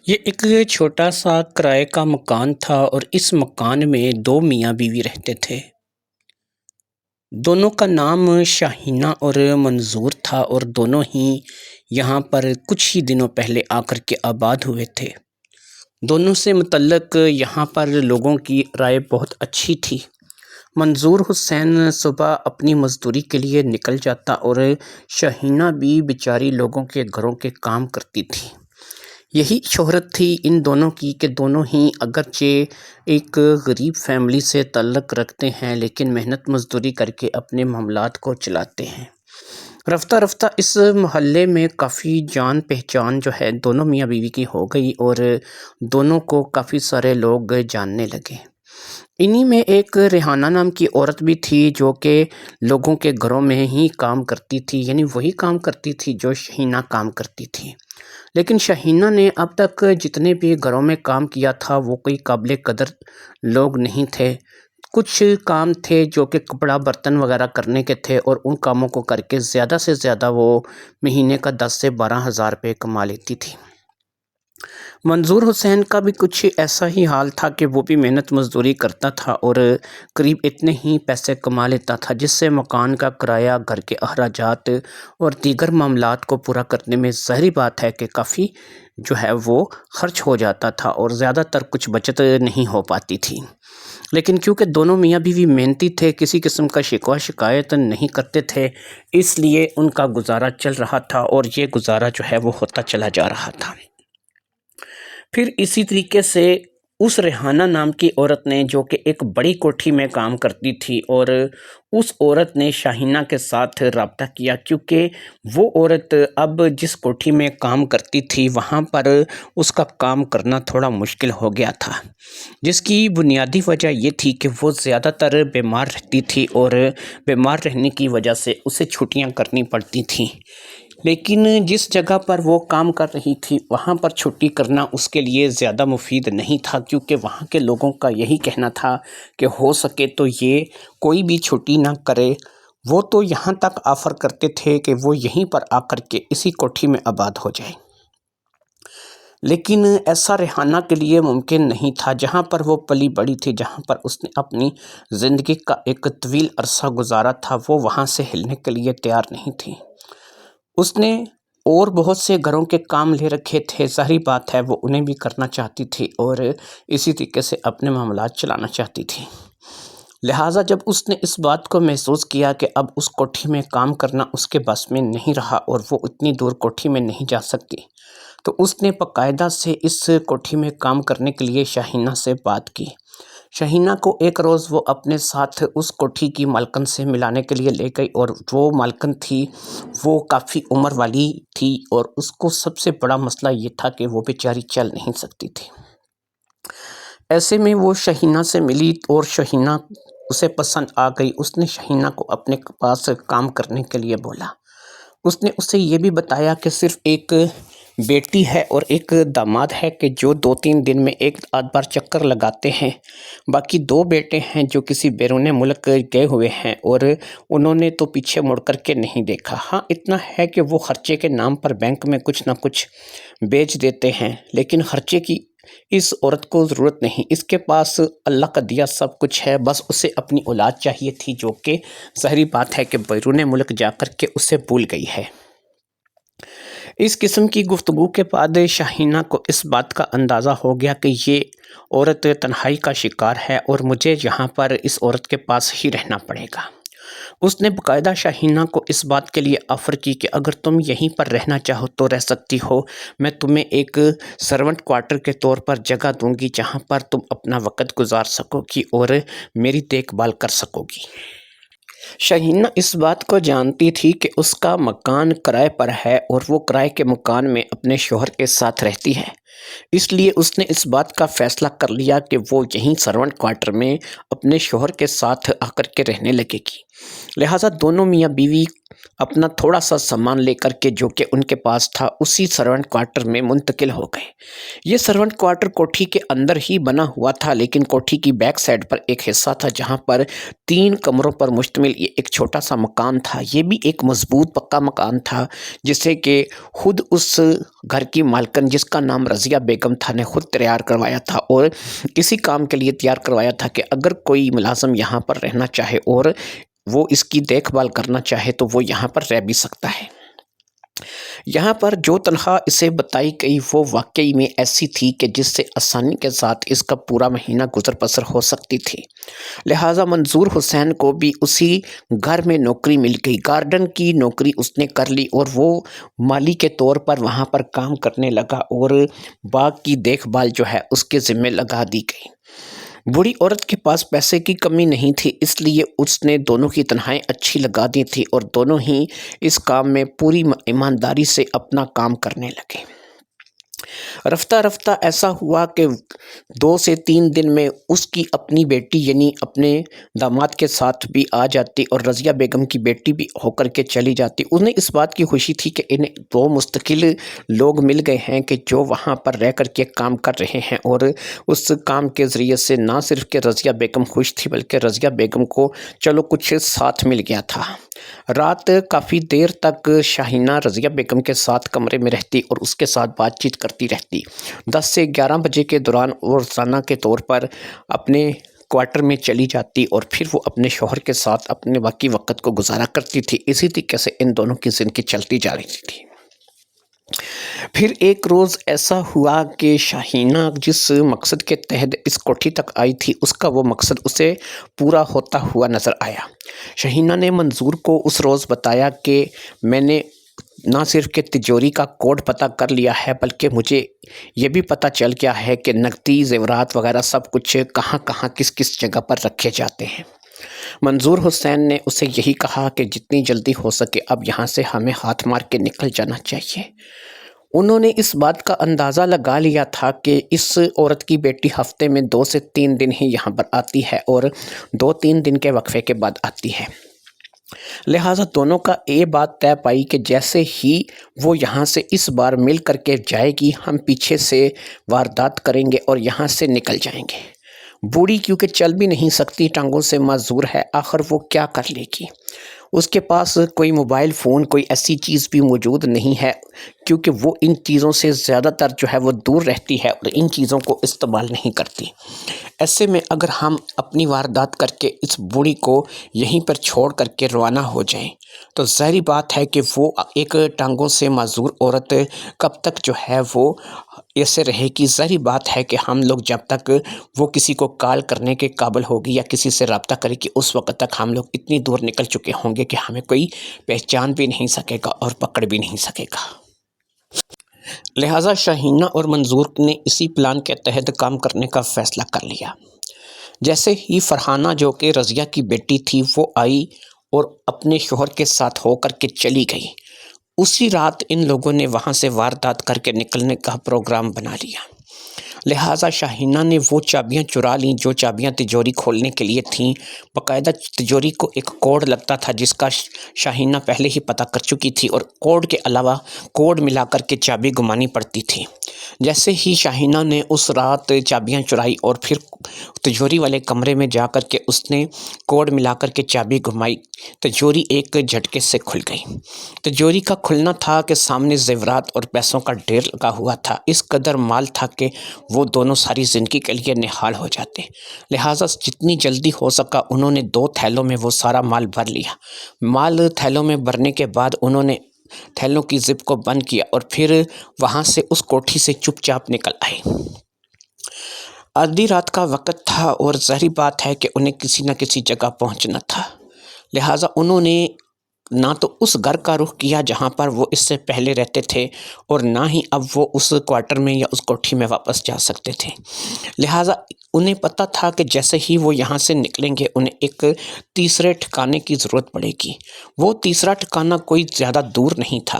یہ ایک چھوٹا سا کرائے کا مکان تھا اور اس مکان میں دو میاں بیوی رہتے تھے۔ دونوں کا نام شاہینہ اور منظور تھا اور دونوں ہی یہاں پر کچھ ہی دنوں پہلے آ کر کے آباد ہوئے تھے۔ دونوں سے متعلق یہاں پر لوگوں کی رائے بہت اچھی تھی۔ منظور حسین صبح اپنی مزدوری کے لیے نکل جاتا اور شاہینہ بھی بیچاری لوگوں کے گھروں کے کام کرتی تھی۔ یہی شہرت تھی ان دونوں کی کہ دونوں ہی اگرچہ ایک غریب فیملی سے تعلق رکھتے ہیں لیکن محنت مزدوری کر کے اپنے معاملات کو چلاتے ہیں۔ رفتہ رفتہ اس محلے میں کافی جان پہچان جو ہے دونوں میاں بیوی کی ہو گئی اور دونوں کو کافی سارے لوگ جاننے لگے۔ انہی میں ایک ریحانہ نام کی عورت بھی تھی جو کہ لوگوں کے گھروں میں ہی کام کرتی تھی، یعنی وہی کام کرتی تھی جو شاہینہ کام کرتی تھی۔ لیکن شاہینہ نے اب تک جتنے بھی گھروں میں کام کیا تھا وہ کوئی قابل قدر لوگ نہیں تھے۔ کچھ کام تھے جو کہ کپڑا برتن وغیرہ کرنے کے تھے اور ان کاموں کو کر کے زیادہ سے زیادہ وہ مہینے کا 10 سے 12 ہزار روپے کما لیتی تھی۔ منظور حسین کا بھی کچھ ایسا ہی حال تھا کہ وہ بھی محنت مزدوری کرتا تھا اور قریب اتنے ہی پیسے کما لیتا تھا جس سے مکان کا کرایہ، گھر کے اخراجات اور دیگر معاملات کو پورا کرنے میں ظاہری بات ہے کہ کافی جو ہے وہ خرچ ہو جاتا تھا اور زیادہ تر کچھ بچت نہیں ہو پاتی تھی۔ لیکن کیونکہ دونوں میاں بیوی محنتی تھے، کسی قسم کا شکوہ شکایت نہیں کرتے تھے، اس لیے ان کا گزارا چل رہا تھا اور یہ گزارا جو ہے وہ ہوتا چلا جا رہا تھا۔ پھر اسی طریقے سے اس ریحانہ نام کی عورت نے جو کہ ایک بڑی کوٹھی میں کام کرتی تھی اور اس عورت نے شاہینہ کے ساتھ رابطہ کیا کیونکہ وہ عورت اب جس کوٹھی میں کام کرتی تھی وہاں پر اس کا کام کرنا تھوڑا مشکل ہو گیا تھا، جس کی بنیادی وجہ یہ تھی کہ وہ زیادہ تر بیمار رہتی تھی اور بیمار رہنے کی وجہ سے اسے چھٹیاں کرنی پڑتی تھیں۔ لیکن جس جگہ پر وہ کام کر رہی تھی وہاں پر چھٹی کرنا اس کے لیے زیادہ مفید نہیں تھا کیونکہ وہاں کے لوگوں کا یہی کہنا تھا کہ ہو سکے تو یہ کوئی بھی چھٹی نہ کرے۔ وہ تو یہاں تک آفر کرتے تھے کہ وہ یہیں پر آ کر کے اسی کوٹھی میں آباد ہو جائے، لیکن ایسا ریحانہ کے لیے ممکن نہیں تھا۔ جہاں پر وہ پلی بڑی تھی، جہاں پر اس نے اپنی زندگی کا ایک طویل عرصہ گزارا تھا، وہ وہاں سے ہلنے کے لیے تیار نہیں تھی۔ اس نے اور بہت سے گھروں کے کام لے رکھے تھے، ظاہری بات ہے وہ انہیں بھی کرنا چاہتی تھی اور اسی طریقے سے اپنے معاملات چلانا چاہتی تھی۔ لہٰذا جب اس نے اس بات کو محسوس کیا کہ اب اس کوٹھی میں کام کرنا اس کے بس میں نہیں رہا اور وہ اتنی دور کوٹھی میں نہیں جا سکتی، تو اس نے باقاعدہ سے اس کوٹھی میں کام کرنے کے لیے شاہینہ سے بات کی۔ شاہینہ کو ایک روز وہ اپنے ساتھ اس کوٹھی کی مالکن سے ملانے کے لیے لے گئی اور وہ مالکن تھی وہ کافی عمر والی تھی اور اس کو سب سے بڑا مسئلہ یہ تھا کہ وہ بیچاری چل نہیں سکتی تھی۔ ایسے میں وہ شاہینہ سے ملی اور شاہینہ اسے پسند آ گئی۔ اس نے شاہینہ کو اپنے پاس کام کرنے کے لیے بولا۔ اس نے اسے یہ بھی بتایا کہ صرف ایک بیٹی ہے اور ایک داماد ہے کہ جو 2-3 دن میں ایک آدھ بار چکر لگاتے ہیں، باقی 2 بیٹے ہیں جو کسی بیرون ملک گئے ہوئے ہیں اور انہوں نے تو پیچھے مڑ کر کے نہیں دیکھا۔ ہاں اتنا ہے کہ وہ خرچے کے نام پر بینک میں کچھ نہ کچھ بیچ دیتے ہیں، لیکن خرچے کی اس عورت کو ضرورت نہیں، اس کے پاس اللہ کا دیا سب کچھ ہے، بس اسے اپنی اولاد چاہیے تھی جو کہ ظاہری بات ہے کہ بیرون ملک جا کر کے اسے بھول گئی ہے۔ اس قسم کی گفتگو کے بعد شاہینہ کو اس بات کا اندازہ ہو گیا کہ یہ عورت تنہائی کا شکار ہے اور مجھے یہاں پر اس عورت کے پاس ہی رہنا پڑے گا۔ اس نے باقاعدہ شاہینہ کو اس بات کے لیے آفر کی کہ اگر تم یہیں پر رہنا چاہو تو رہ سکتی ہو، میں تمہیں ایک سرونٹ کوارٹر کے طور پر جگہ دوں گی جہاں پر تم اپنا وقت گزار سکو گی اور میری دیکھ بھال کر سکو گی۔ شاہینہ اس بات کو جانتی تھی کہ اس کا مکان کرائے پر ہے اور وہ کرائے کے مکان میں اپنے شوہر کے ساتھ رہتی ہے، اس لیے اس نے اس بات کا فیصلہ کر لیا کہ وہ یہیں سرونٹ کوارٹر میں اپنے شوہر کے ساتھ آ کر کے رہنے لگے گی۔ لہٰذا دونوں میاں بیوی اپنا تھوڑا سا سامان لے کر کے جو کہ ان کے پاس تھا اسی سرونٹ کوارٹر میں منتقل ہو گئے۔ یہ سرونٹ کوارٹر کوٹھی کے اندر ہی بنا ہوا تھا، لیکن کوٹھی کی بیک سائڈ پر ایک حصہ تھا جہاں پر 3 کمروں پر مشتمل یہ ایک چھوٹا سا مکان تھا۔ یہ بھی ایک مضبوط پکا مکان تھا جسے کہ خود اس گھر کی مالکن جس کا نام رضیہ رضیہ بیگم تھا نے خود تیار کروایا تھا اور اسی کام کے لیے تیار کروایا تھا کہ اگر کوئی ملازم یہاں پر رہنا چاہے اور وہ اس کی دیکھ بھال کرنا چاہے تو وہ یہاں پر رہ بھی سکتا ہے۔ یہاں پر جو تنخواہ اسے بتائی گئی وہ واقعی میں ایسی تھی کہ جس سے آسانی کے ساتھ اس کا پورا مہینہ گزر بسر ہو سکتی تھی۔ لہٰذا منظور حسین کو بھی اسی گھر میں نوکری مل گئی، گارڈن کی نوکری اس نے کر لی اور وہ مالی کے طور پر وہاں پر کام کرنے لگا اور باغ کی دیکھ بھال جو ہے اس کے ذمہ لگا دی گئی۔ بوڑھی عورت کے پاس پیسے کی کمی نہیں تھی، اس لیے اس نے دونوں کی تنخواہیں اچھی لگا دی تھی اور دونوں ہی اس کام میں پوری ایمانداری سے اپنا کام کرنے لگے۔ رفتہ رفتہ ایسا ہوا کہ 2 سے 3 دن میں اس کی اپنی بیٹی یعنی اپنے داماد کے ساتھ بھی آ جاتی اور رضیہ بیگم کی بیٹی بھی ہو کر کے چلی جاتی۔ انہیں اس بات کی خوشی تھی کہ انہیں 2 مستقل لوگ مل گئے ہیں کہ جو وہاں پر رہ کر کے کام کر رہے ہیں، اور اس کام کے ذریعے سے نہ صرف کہ رضیہ بیگم خوش تھی بلکہ رضیہ بیگم کو چلو کچھ ساتھ مل گیا تھا۔ رات کافی دیر تک شاہینہ رضیہ بیگم کے ساتھ کمرے میں رہتی اور اس کے ساتھ بات چیت کرتی رہتی۔ 10 سے 11 بجے کے دوران وہ روزانہ کے طور پر اپنے کوارٹر میں چلی جاتی اور پھر وہ اپنے شوہر کے ساتھ اپنے باقی وقت کو گزارا کرتی تھی۔ اسی طریقے سے ان دونوں کی زندگی چلتی جا رہی تھی۔ پھر ایک روز ایسا ہوا کہ شاہینہ جس مقصد کے تحت اس کوٹھی تک آئی تھی اس کا وہ مقصد اسے پورا ہوتا ہوا نظر آیا۔ شاہینہ نے منظور کو اس روز بتایا کہ میں نے نہ صرف کہ تجوری کا کوڈ پتہ کر لیا ہے بلکہ مجھے یہ بھی پتہ چل گیا ہے کہ نقدی زیورات وغیرہ سب کچھ کہاں کہاں کس کس جگہ پر رکھے جاتے ہیں۔ منظور حسین نے اسے یہی کہا کہ جتنی جلدی ہو سکے اب یہاں سے ہمیں ہاتھ مار کے نکل جانا چاہیے۔ انہوں نے اس بات کا اندازہ لگا لیا تھا کہ اس عورت کی بیٹی ہفتے میں 2 سے 3 دن ہی یہاں پر آتی ہے اور 2-3 دن کے وقفے کے بعد آتی ہے۔ لہٰذا دونوں کا یہ بات طے پائی کہ جیسے ہی وہ یہاں سے اس بار مل کر کے جائے گی ہم پیچھے سے واردات کریں گے اور یہاں سے نکل جائیں گے۔ بوڑھی کیونکہ چل بھی نہیں سکتی، ٹانگوں سے معذور ہے، آخر وہ کیا کر لے گی؟ اس کے پاس کوئی موبائل فون کوئی ایسی چیز بھی موجود نہیں ہے کیونکہ وہ ان چیزوں سے زیادہ تر جو ہے وہ دور رہتی ہے اور ان چیزوں کو استعمال نہیں کرتی۔ ایسے میں اگر ہم اپنی واردات کر کے اس بوڑھی کو یہیں پر چھوڑ کر کے روانہ ہو جائیں تو ظاہری بات ہے کہ وہ ایک ٹانگوں سے معذور عورت کب تک جو ہے وہ ایسے رہے گی۔ ظاہری بات ہے کہ ہم لوگ جب تک وہ کسی کو کال کرنے کے قابل ہوگی یا کسی سے رابطہ کرے گی اس وقت تک ہم لوگ اتنی دور نکل چکے ہوں گے کہ ہمیں کوئی پہچان بھی نہیں سکے گا اور پکڑ بھی نہیں سکے گا۔ لہٰذا شاہینہ اور منظور نے اسی پلان کے تحت کام کرنے کا فیصلہ کر لیا۔ جیسے ہی فرحانہ جو کہ رضیہ کی بیٹی تھی وہ آئی اور اپنے شوہر کے ساتھ ہو کر کے چلی گئی، اسی رات ان لوگوں نے وہاں سے واردات کر کے نکلنے کا پروگرام بنا لیا۔ لہٰذا شاہینہ نے وہ چابیاں چرا لیں جو چابیاں تجوری کھولنے کے لیے تھیں۔ باقاعدہ تجوری کو ایک کوڈ لگتا تھا جس کا شاہینہ پہلے ہی پتہ کر چکی تھی اور کوڈ کے علاوہ کوڈ ملا کر کے چابی گھمانی پڑتی تھی۔ جیسے ہی شاہینہ نے اس رات چابیاں چرائی اور پھر تجوری والے کمرے میں جا کر کے اس نے کوڈ ملا کر کے چابی گھمائی، تجوری ایک جھٹکے سے کھل گئی۔ تجوری کا کھلنا تھا کہ سامنے زیورات اور پیسوں کا ڈھیر لگا ہوا تھا، اس قدر مال تھا کہ وہ دونوں ساری زندگی کے لیے نہال ہو جاتے۔ لہٰذا جتنی جلدی ہو سکا انہوں نے 2 تھیلوں میں وہ سارا مال بھر لیا۔ مال تھیلوں میں بھرنے کے بعد انہوں نے تھیلوں کی زپ کو بند کیا اور پھر وہاں سے اس کوٹھی سے چپ چاپ نکل آئے۔ آدھی رات کا وقت تھا اور ظاہری بات ہے کہ انہیں کسی نہ کسی جگہ پہنچنا تھا۔ لہٰذا انہوں نے نہ تو اس گھر کا رخ کیا جہاں پر وہ اس سے پہلے رہتے تھے اور نہ ہی اب وہ اس کوارٹر میں یا اس کوٹھی میں واپس جا سکتے تھے۔ لہٰذا انہیں پتہ تھا کہ جیسے ہی وہ یہاں سے نکلیں گے انہیں ایک تیسرے ٹھکانے کی ضرورت پڑے گی۔ وہ تیسرا ٹھکانہ کوئی زیادہ دور نہیں تھا،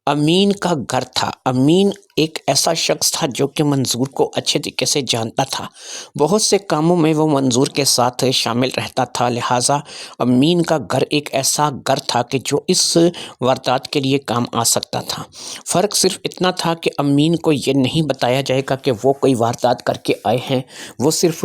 امین کا گھر تھا۔ امین ایک ایسا شخص تھا جو کہ منظور کو اچھے طریقے سے جانتا تھا، بہت سے کاموں میں وہ منظور کے ساتھ شامل رہتا تھا۔ لہٰذا امین کا گھر ایک ایسا گھر تھا کہ جو اس واردات کے لیے کام آ سکتا تھا۔ فرق صرف اتنا تھا کہ امین کو یہ نہیں بتایا جائے گا کہ وہ کوئی واردات کر کے آئے ہیں، وہ صرف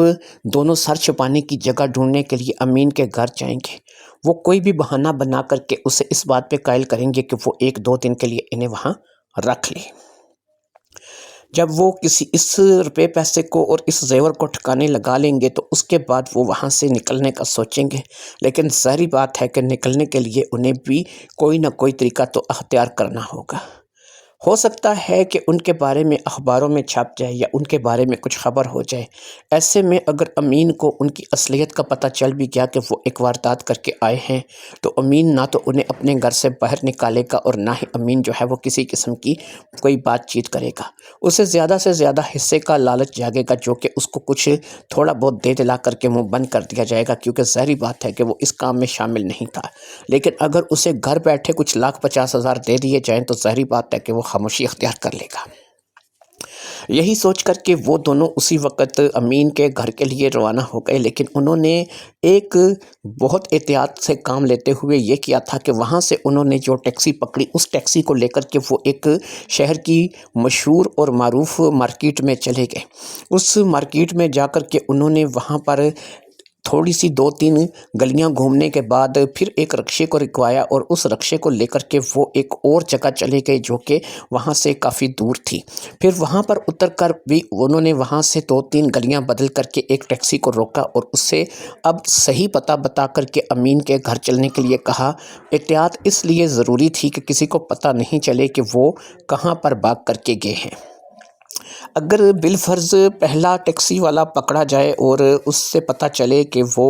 دونوں سر چھپانے کی جگہ ڈھونڈنے کے لیے امین کے گھر جائیں گے۔ وہ کوئی بھی بہانہ بنا کر کے اسے اس بات پہ قائل کریں گے کہ وہ 1-2 دن کے لیے انہیں وہاں رکھ لے۔ جب وہ کسی اس روپے پیسے کو اور اس زیور کو ٹھکانے لگا لیں گے تو اس کے بعد وہ وہاں سے نکلنے کا سوچیں گے، لیکن ظاہری بات ہے کہ نکلنے کے لیے انہیں بھی کوئی نہ کوئی طریقہ تو اختیار کرنا ہوگا۔ ہو سکتا ہے کہ ان کے بارے میں اخباروں میں چھپ جائے یا ان کے بارے میں کچھ خبر ہو جائے۔ ایسے میں اگر امین کو ان کی اصلیت کا پتہ چل بھی گیا کہ وہ ایک واردات کر کے آئے ہیں، تو امین نہ تو انہیں اپنے گھر سے باہر نکالے گا اور نہ ہی امین جو ہے وہ کسی قسم کی کوئی بات چیت کرے گا۔ اسے زیادہ سے زیادہ حصے کا لالچ جاگے گا، جو کہ اس کو کچھ تھوڑا بہت دے دلا کر کے منہ بند کر دیا جائے گا، کیونکہ ظاہری بات ہے کہ وہ اس کام میں شامل نہیں تھا۔ لیکن اگر اسے گھر بیٹھے کچھ لاکھ 50,000 دے دیے جائیں تو ظاہری بات ہے کہ وہ خاموشی اختیار کر لے گا۔ یہی سوچ کر کے وہ دونوں اسی وقت امین کے گھر کے لیے روانہ ہو گئے، لیکن انہوں نے ایک بہت احتیاط سے کام لیتے ہوئے یہ کیا تھا کہ وہاں سے انہوں نے جو ٹیکسی پکڑی، اس ٹیکسی کو لے کر کے وہ ایک شہر کی مشہور اور معروف مارکیٹ میں چلے گئے۔ اس مارکیٹ میں جا کر کے انہوں نے وہاں پر تھوڑی سی 2-3 گلیاں گھومنے کے بعد پھر ایک رکشے کو رکوایا اور اس رکشے کو لے کر کے وہ ایک اور جگہ چلے گئے جو کہ وہاں سے کافی دور تھی۔ پھر وہاں پر اتر کر بھی انہوں نے وہاں سے 2-3 گلیاں بدل کر کے ایک ٹیکسی کو روکا اور اس سے اب صحیح پتہ بتا کر کے امین کے گھر چلنے کے لیے کہا۔ احتیاط اس لیے ضروری تھی کہ کسی کو پتہ نہیں چلے کہ وہ کہاں پر بھاگ کر کے گئے ہیں۔ اگر بالفرض پہلا ٹیکسی والا پکڑا جائے اور اس سے پتہ چلے کہ وہ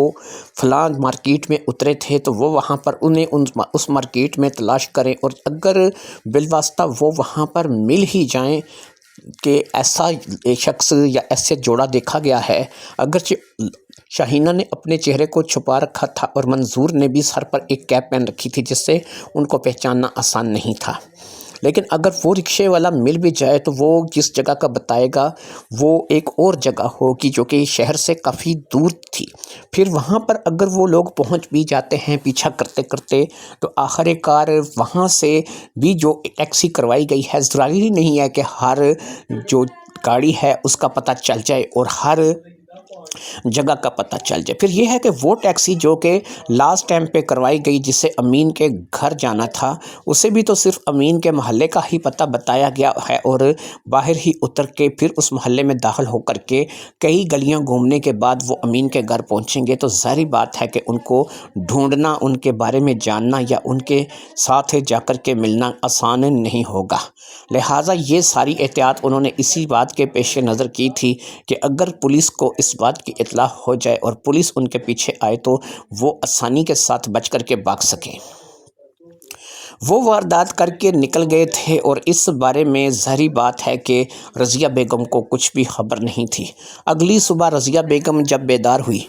فلاں مارکیٹ میں اترے تھے تو وہ وہاں پر انہیں اس مارکیٹ میں تلاش کریں، اور اگر بالواسطہ وہ وہاں پر مل ہی جائیں کہ ایسا شخص یا ایسے جوڑا دیکھا گیا ہے، اگرچہ شاہینہ نے اپنے چہرے کو چھپا رکھا تھا اور منظور نے بھی سر پر ایک کیپ پہن رکھی تھی جس سے ان کو پہچاننا آسان نہیں تھا، لیکن اگر وہ رکشے والا مل بھی جائے تو وہ جس جگہ کا بتائے گا وہ ایک اور جگہ ہوگی جو کہ شہر سے کافی دور تھی۔ پھر وہاں پر اگر وہ لوگ پہنچ بھی جاتے ہیں پیچھا کرتے کرتے تو آخر کار وہاں سے بھی جو ٹیکسی کروائی گئی ہے، ضروری نہیں ہے کہ ہر جو گاڑی ہے اس کا پتہ چل جائے اور ہر جگہ کا پتہ چل جائے۔ پھر یہ ہے کہ وہ ٹیکسی جو کہ لاسٹ ٹائم پہ کروائی گئی جسے امین کے گھر جانا تھا، اسے بھی تو صرف امین کے محلے کا ہی پتہ بتایا گیا ہے، اور باہر ہی اتر کے پھر اس محلے میں داخل ہو کر کے کئی گلیاں گھومنے کے بعد وہ امین کے گھر پہنچیں گے، تو ظاہری بات ہے کہ ان کو ڈھونڈنا، ان کے بارے میں جاننا یا ان کے ساتھ جا کر کے ملنا آسان نہیں ہوگا۔ لہٰذا یہ ساری احتیاط انہوں نے اسی بات کے پیش نظر کی تھی کہ اگر پولیس کو اس بات کی اطلاع ہو جائے اور پولیس ان کے پیچھے آئے تو وہ آسانی کے ساتھ بچ کر کے بھاگ سکیں۔ وہ واردات کر کے نکل گئے تھے اور اس بارے میں ظاہری بات ہے کہ رضیہ بیگم کو کچھ بھی خبر نہیں تھی۔ اگلی صبح رضیہ بیگم جب بیدار ہوئی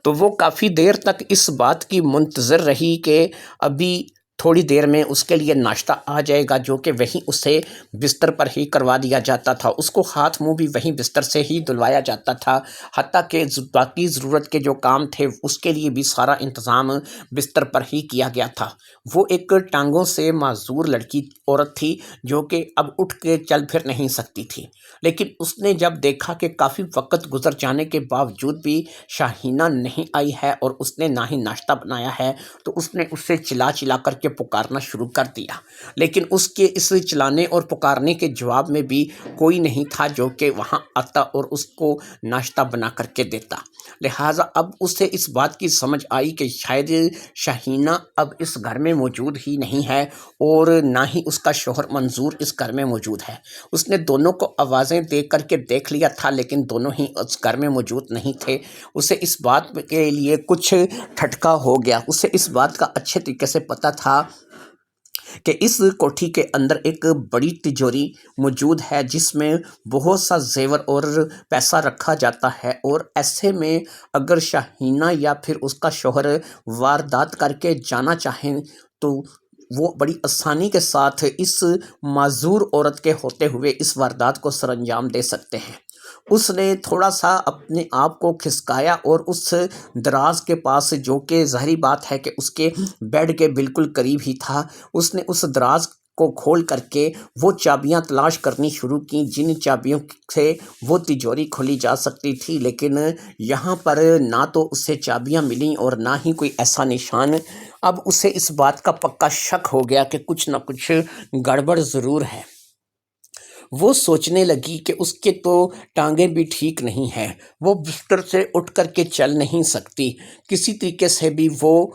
تو وہ کافی دیر تک اس بات کی منتظر رہی کہ ابھی تھوڑی دیر میں اس کے لیے ناشتہ آ جائے گا، جو کہ وہیں اسے بستر پر ہی کروا دیا جاتا تھا۔ اس کو ہاتھ منہ بھی وہیں بستر سے ہی دھلوایا جاتا تھا، حتیٰ کہ باقی ضرورت کے جو کام تھے اس کے لیے بھی سارا انتظام بستر پر ہی کیا گیا تھا۔ وہ ایک ٹانگوں سے معذور لڑکی عورت تھی جو کہ اب اٹھ کے چل پھر نہیں سکتی تھی، لیکن اس نے جب دیکھا کہ کافی وقت گزر جانے کے باوجود بھی شاہینہ نہیں آئی ہے اور اس نے نہ ہی ناشتہ بنایا ہے، تو اس نے اسے چلا چلا کر کے پکارنا شروع کر دیا، لیکن اس کے اس چلانے اور پکارنے کے جواب میں بھی کوئی نہیں تھا جو کہ وہاں آتا اور اس کو ناشتہ بنا کر کے دیتا۔ لہٰذا اب اسے اس بات کی سمجھ آئی کہ شاید شاہینہ اب اس گھر میں موجود ہی نہیں ہے اور نہ ہی اس کا شوہر منظور اس گھر میں موجود ہے۔ اس نے دونوں کو آوازیں دے کر کے دیکھ لیا تھا، لیکن دونوں ہی اس گھر میں موجود نہیں تھے۔ اسے اس بات کے لیے کچھ ٹھٹکا ہو گیا۔ اسے اس بات کا اچھے طریقے سے پتہ تھا کہ اس کوٹھی کے اندر ایک بڑی تجوری موجود ہے جس میں بہت سا زیور اور پیسہ رکھا جاتا ہے، اور ایسے میں اگر شاہینہ یا پھر اس کا شوہر واردات کر کے جانا چاہیں تو وہ بڑی آسانی کے ساتھ اس معذور عورت کے ہوتے ہوئے اس واردات کو سر انجام دے سکتے ہیں۔ اس نے تھوڑا سا اپنے آپ کو کھسکایا اور اس دراز کے پاس، جو کہ ظاہری بات ہے کہ اس کے بیڈ کے بالکل قریب ہی تھا، اس نے اس دراز کو کھول کر کے وہ چابیاں تلاش کرنی شروع کی جن چابیوں سے وہ تجوری کھولی جا سکتی تھی، لیکن یہاں پر نہ تو اسے چابیاں ملیں اور نہ ہی کوئی ایسا نشان۔ اب اسے اس بات کا پکا شک ہو گیا کہ کچھ نہ کچھ گڑبڑ ضرور ہے۔ وہ سوچنے لگی کہ اس کے تو ٹانگیں بھی ٹھیک نہیں ہیں، وہ بستر سے اٹھ کر کے چل نہیں سکتی، کسی طریقے سے بھی وہ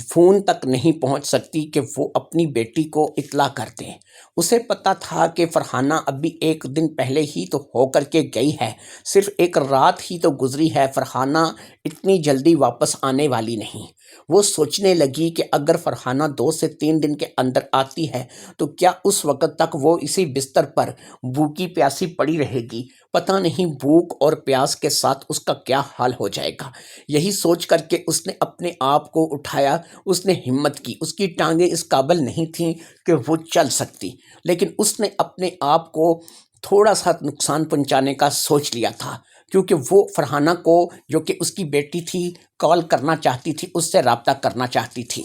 فون تک نہیں پہنچ سکتی کہ وہ اپنی بیٹی کو اطلاع کر دیں۔ اسے پتہ تھا کہ فرحانہ ابھی ایک دن پہلے ہی تو ہو کر کے گئی ہے، صرف ایک رات ہی تو گزری ہے، فرحانہ اتنی جلدی واپس آنے والی نہیں۔ وہ سوچنے لگی کہ اگر فرحانہ 2 سے 3 دن کے اندر آتی ہے تو کیا اس وقت تک وہ اسی بستر پر بھوکی پیاسی پڑی رہے گی؟ پتہ نہیں بھوک اور پیاس کے ساتھ اس کا کیا حال ہو جائے گا۔ یہی سوچ کر کے اس نے اپنے آپ کو اٹھایا، اس نے ہمت کی، اس کی ٹانگیں اس قابل نہیں تھیں کہ وہ چل سکتی، لیکن اس نے اپنے آپ کو تھوڑا سا نقصان پہنچانے کا سوچ لیا تھا، کیونکہ وہ فرحانہ کو جو کہ اس کی بیٹی تھی کال کرنا چاہتی تھی، اس سے رابطہ کرنا چاہتی تھی۔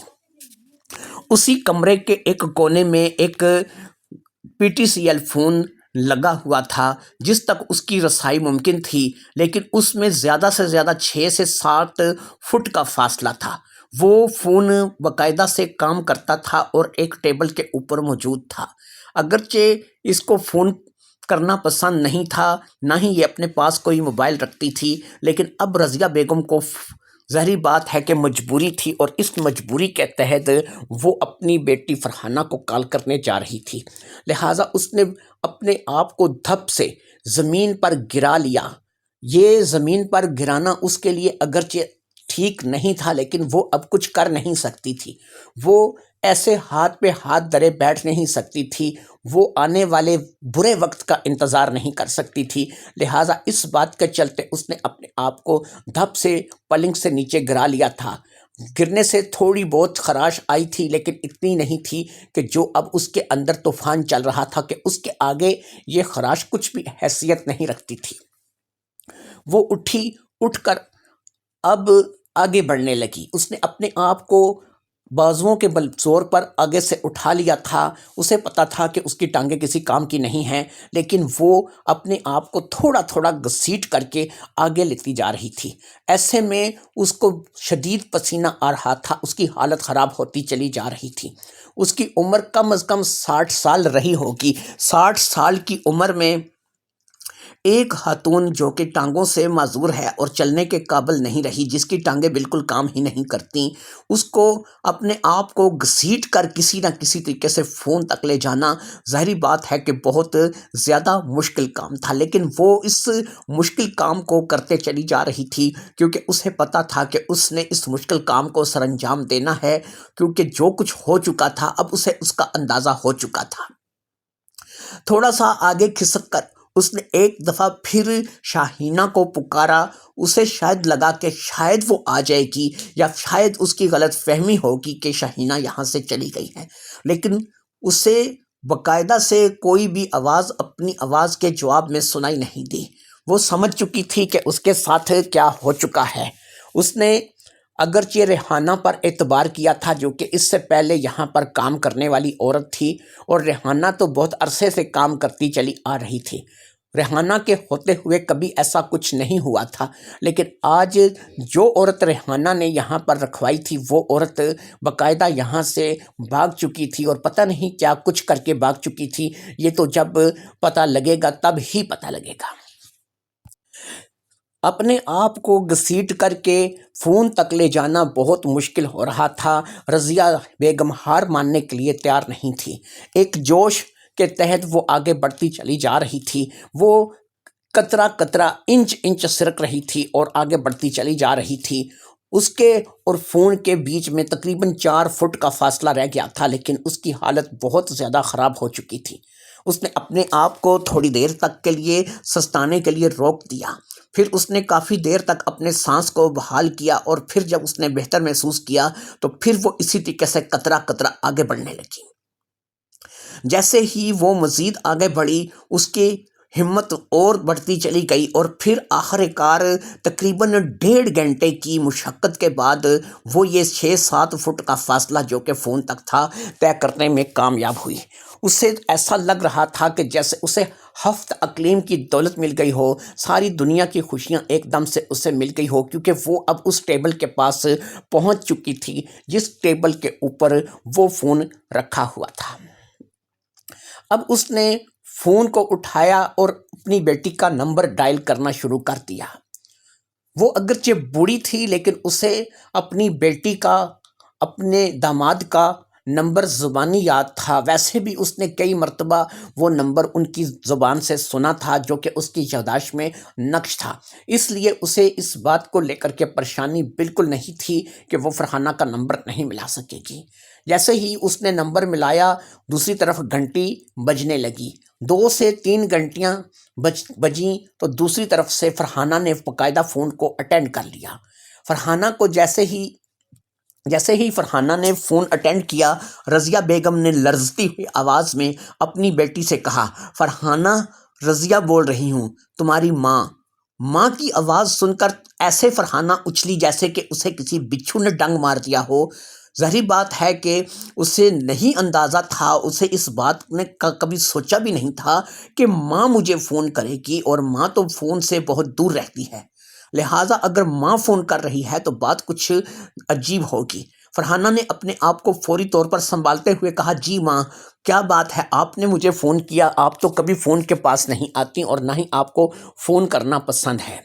اسی کمرے کے ایک کونے میں ایک P T C L phone لگا ہوا تھا جس تک اس کی رسائی ممکن تھی، لیکن اس میں زیادہ سے زیادہ 6 سے 7 فٹ کا فاصلہ تھا۔ وہ فون باقاعدہ سے کام کرتا تھا اور ایک ٹیبل کے اوپر موجود تھا۔ اگرچہ اس کو فون کرنا پسند نہیں تھا، نہ ہی یہ اپنے پاس کوئی موبائل رکھتی تھی، لیکن اب رضیہ بیگم کو ظاہری بات ہے کہ مجبوری تھی، اور اس مجبوری کے تحت وہ اپنی بیٹی فرحانہ کو کال کرنے جا رہی تھی، لہٰذا اس نے اپنے آپ کو دھپ سے زمین پر گرا لیا۔ یہ زمین پر گرانا اس کے لیے اگرچہ ٹھیک نہیں تھا، لیکن وہ اب کچھ کر نہیں سکتی تھی۔ وہ ایسے ہاتھ پہ ہاتھ دھرے بیٹھ نہیں سکتی تھی، وہ آنے والے برے وقت کا انتظار نہیں کر سکتی تھی، لہٰذا اس بات کے چلتے اس نے اپنے آپ کو دھپ سے پلنگ سے نیچے گرا لیا تھا۔ گرنے سے تھوڑی بہت خراش آئی تھی، لیکن اتنی نہیں تھی کہ جو اب اس کے اندر طوفان چل رہا تھا کہ اس کے آگے یہ خراش کچھ بھی حیثیت نہیں رکھتی تھی۔ وہ اٹھی، اٹھ کر اب آگے بڑھنے لگی۔ اس نے اپنے آپ کو بازوؤں کے بل زور پر آگے سے اٹھا لیا تھا۔ اسے پتا تھا کہ اس کی ٹانگیں کسی کام کی نہیں ہیں، لیکن وہ اپنے آپ کو تھوڑا تھوڑا گھسیٹ کر کے آگے لیتی جا رہی تھی۔ ایسے میں اس کو شدید پسینہ آ رہا تھا، اس کی حالت خراب ہوتی چلی جا رہی تھی۔ اس کی عمر کم از کم 60 سال رہی ہوگی۔ 60 سال کی عمر میں ایک خاتون جو کہ ٹانگوں سے معذور ہے اور چلنے کے قابل نہیں رہی، جس کی ٹانگیں بالکل کام ہی نہیں کرتی، اس کو اپنے آپ کو گھسیٹ کر کسی نہ کسی طریقے سے فون تک لے جانا ظاہری بات ہے کہ بہت زیادہ مشکل کام تھا، لیکن وہ اس مشکل کام کو کرتے چلی جا رہی تھی، کیونکہ اسے پتا تھا کہ اس نے اس مشکل کام کو سر انجام دینا ہے، کیونکہ جو کچھ ہو چکا تھا اب اسے اس کا اندازہ ہو چکا تھا۔ تھوڑا سا آگے کھسک کر اس نے ایک دفعہ پھر شاہینہ کو پکارا۔ اسے شاید لگا کہ شاید وہ آ جائے گی، یا شاید اس کی غلط فہمی ہوگی کہ شاہینہ یہاں سے چلی گئی ہے، لیکن اسے باقاعدہ سے کوئی بھی آواز اپنی آواز کے جواب میں سنائی نہیں دی۔ وہ سمجھ چکی تھی کہ اس کے ساتھ کیا ہو چکا ہے۔ اس نے اگرچہ ریحانہ پر اعتبار کیا تھا، جو کہ اس سے پہلے یہاں پر کام کرنے والی عورت تھی، اور ریحانہ تو بہت عرصے سے کام کرتی چلی آ رہی تھی۔ ریحانہ کے ہوتے ہوئے کبھی ایسا کچھ نہیں ہوا تھا، لیکن آج جو عورت ریحانہ نے یہاں پر رکھوائی تھی وہ عورت باقاعدہ یہاں سے بھاگ چکی تھی، اور پتہ نہیں کیا کچھ کر کے بھاگ چکی تھی، یہ تو جب پتہ لگے گا تب ہی پتہ لگے گا۔ اپنے آپ کو گھسیٹ کر کے فون تک لے جانا بہت مشکل ہو رہا تھا۔ رضیہ بیگم ہار ماننے کے لیے تیار نہیں تھی۔ ایک جوش کے تحت وہ آگے بڑھتی چلی جا رہی تھی۔ وہ قطرہ قطرہ، انچ انچ سرک رہی تھی اور آگے بڑھتی چلی جا رہی تھی۔ اس کے اور فون کے بیچ میں تقریباً 4 فٹ کا فاصلہ رہ گیا تھا، لیکن اس کی حالت بہت زیادہ خراب ہو چکی تھی۔ اس نے اپنے آپ کو تھوڑی دیر تک کے لیے سستانے کے لیے روک دیا، پھر اس نے کافی دیر تک اپنے سانس کو بحال کیا، اور پھر جب اس نے بہتر محسوس کیا تو پھر وہ اسی طریقے سے قطرہ قطرہ آگے بڑھنے لگی۔ جیسے ہی وہ مزید آگے بڑھی، اس کی ہمت اور بڑھتی چلی گئی، اور پھر آخر کار تقریباً 1.5 گھنٹے کی مشقت کے بعد وہ یہ 6-7 فٹ کا فاصلہ جو کہ فون تک تھا طے کرنے میں کامیاب ہوئی۔ اسے ایسا لگ رہا تھا کہ جیسے اسے 7 اقلیم کی دولت مل گئی ہو، ساری دنیا کی خوشیاں ایک دم سے اسے مل گئی ہو، کیونکہ وہ اب اس ٹیبل کے پاس پہنچ چکی تھی جس ٹیبل کے اوپر وہ فون رکھا ہوا تھا۔ اب اس نے فون کو اٹھایا اور اپنی بیٹی کا نمبر ڈائل کرنا شروع کر دیا۔ وہ اگرچہ بوڑھی تھی لیکن اسے اپنی بیٹی کا، اپنے داماد کا نمبر زبانی یاد تھا۔ ویسے بھی اس نے کئی مرتبہ وہ نمبر ان کی زبان سے سنا تھا جو کہ اس کی یادداشت میں نقش تھا، اس لیے اسے اس بات کو لے کر کے پریشانی بالکل نہیں تھی کہ وہ فرحانہ کا نمبر نہیں ملا سکے گی۔ جیسے ہی اس نے نمبر ملایا، دوسری طرف گھنٹی بجنے لگی۔ 2 سے 3 گھنٹیاں بجیں تو دوسری طرف سے فرحانہ نے باقاعدہ فون کو اٹینڈ کر لیا۔ فرحانہ کو جیسے ہی فرحانہ نے فون اٹینڈ کیا، رضیہ بیگم نے لرزتی ہوئی آواز میں اپنی بیٹی سے کہا، فرحانہ، رضیہ بول رہی ہوں، تمہاری ماں۔ ماں کی آواز سن کر ایسے فرحانہ اچھلی جیسے کہ اسے کسی بچھو نے ڈنگ مار دیا ہو۔ ظاہری بات ہے کہ اسے نہیں اندازہ تھا، اسے اس بات نے کبھی سوچا بھی نہیں تھا کہ ماں مجھے فون کرے گی، اور ماں تو فون سے بہت دور رہتی ہے، لہٰذا اگر ماں فون کر رہی ہے تو بات کچھ عجیب ہوگی۔ فرحانہ نے اپنے آپ کو فوری طور پر سنبھالتے ہوئے کہا، جی ماں، کیا بات ہے؟ آپ نے مجھے فون کیا، آپ تو کبھی فون کے پاس نہیں آتی اور نہ ہی آپ کو فون کرنا پسند ہے۔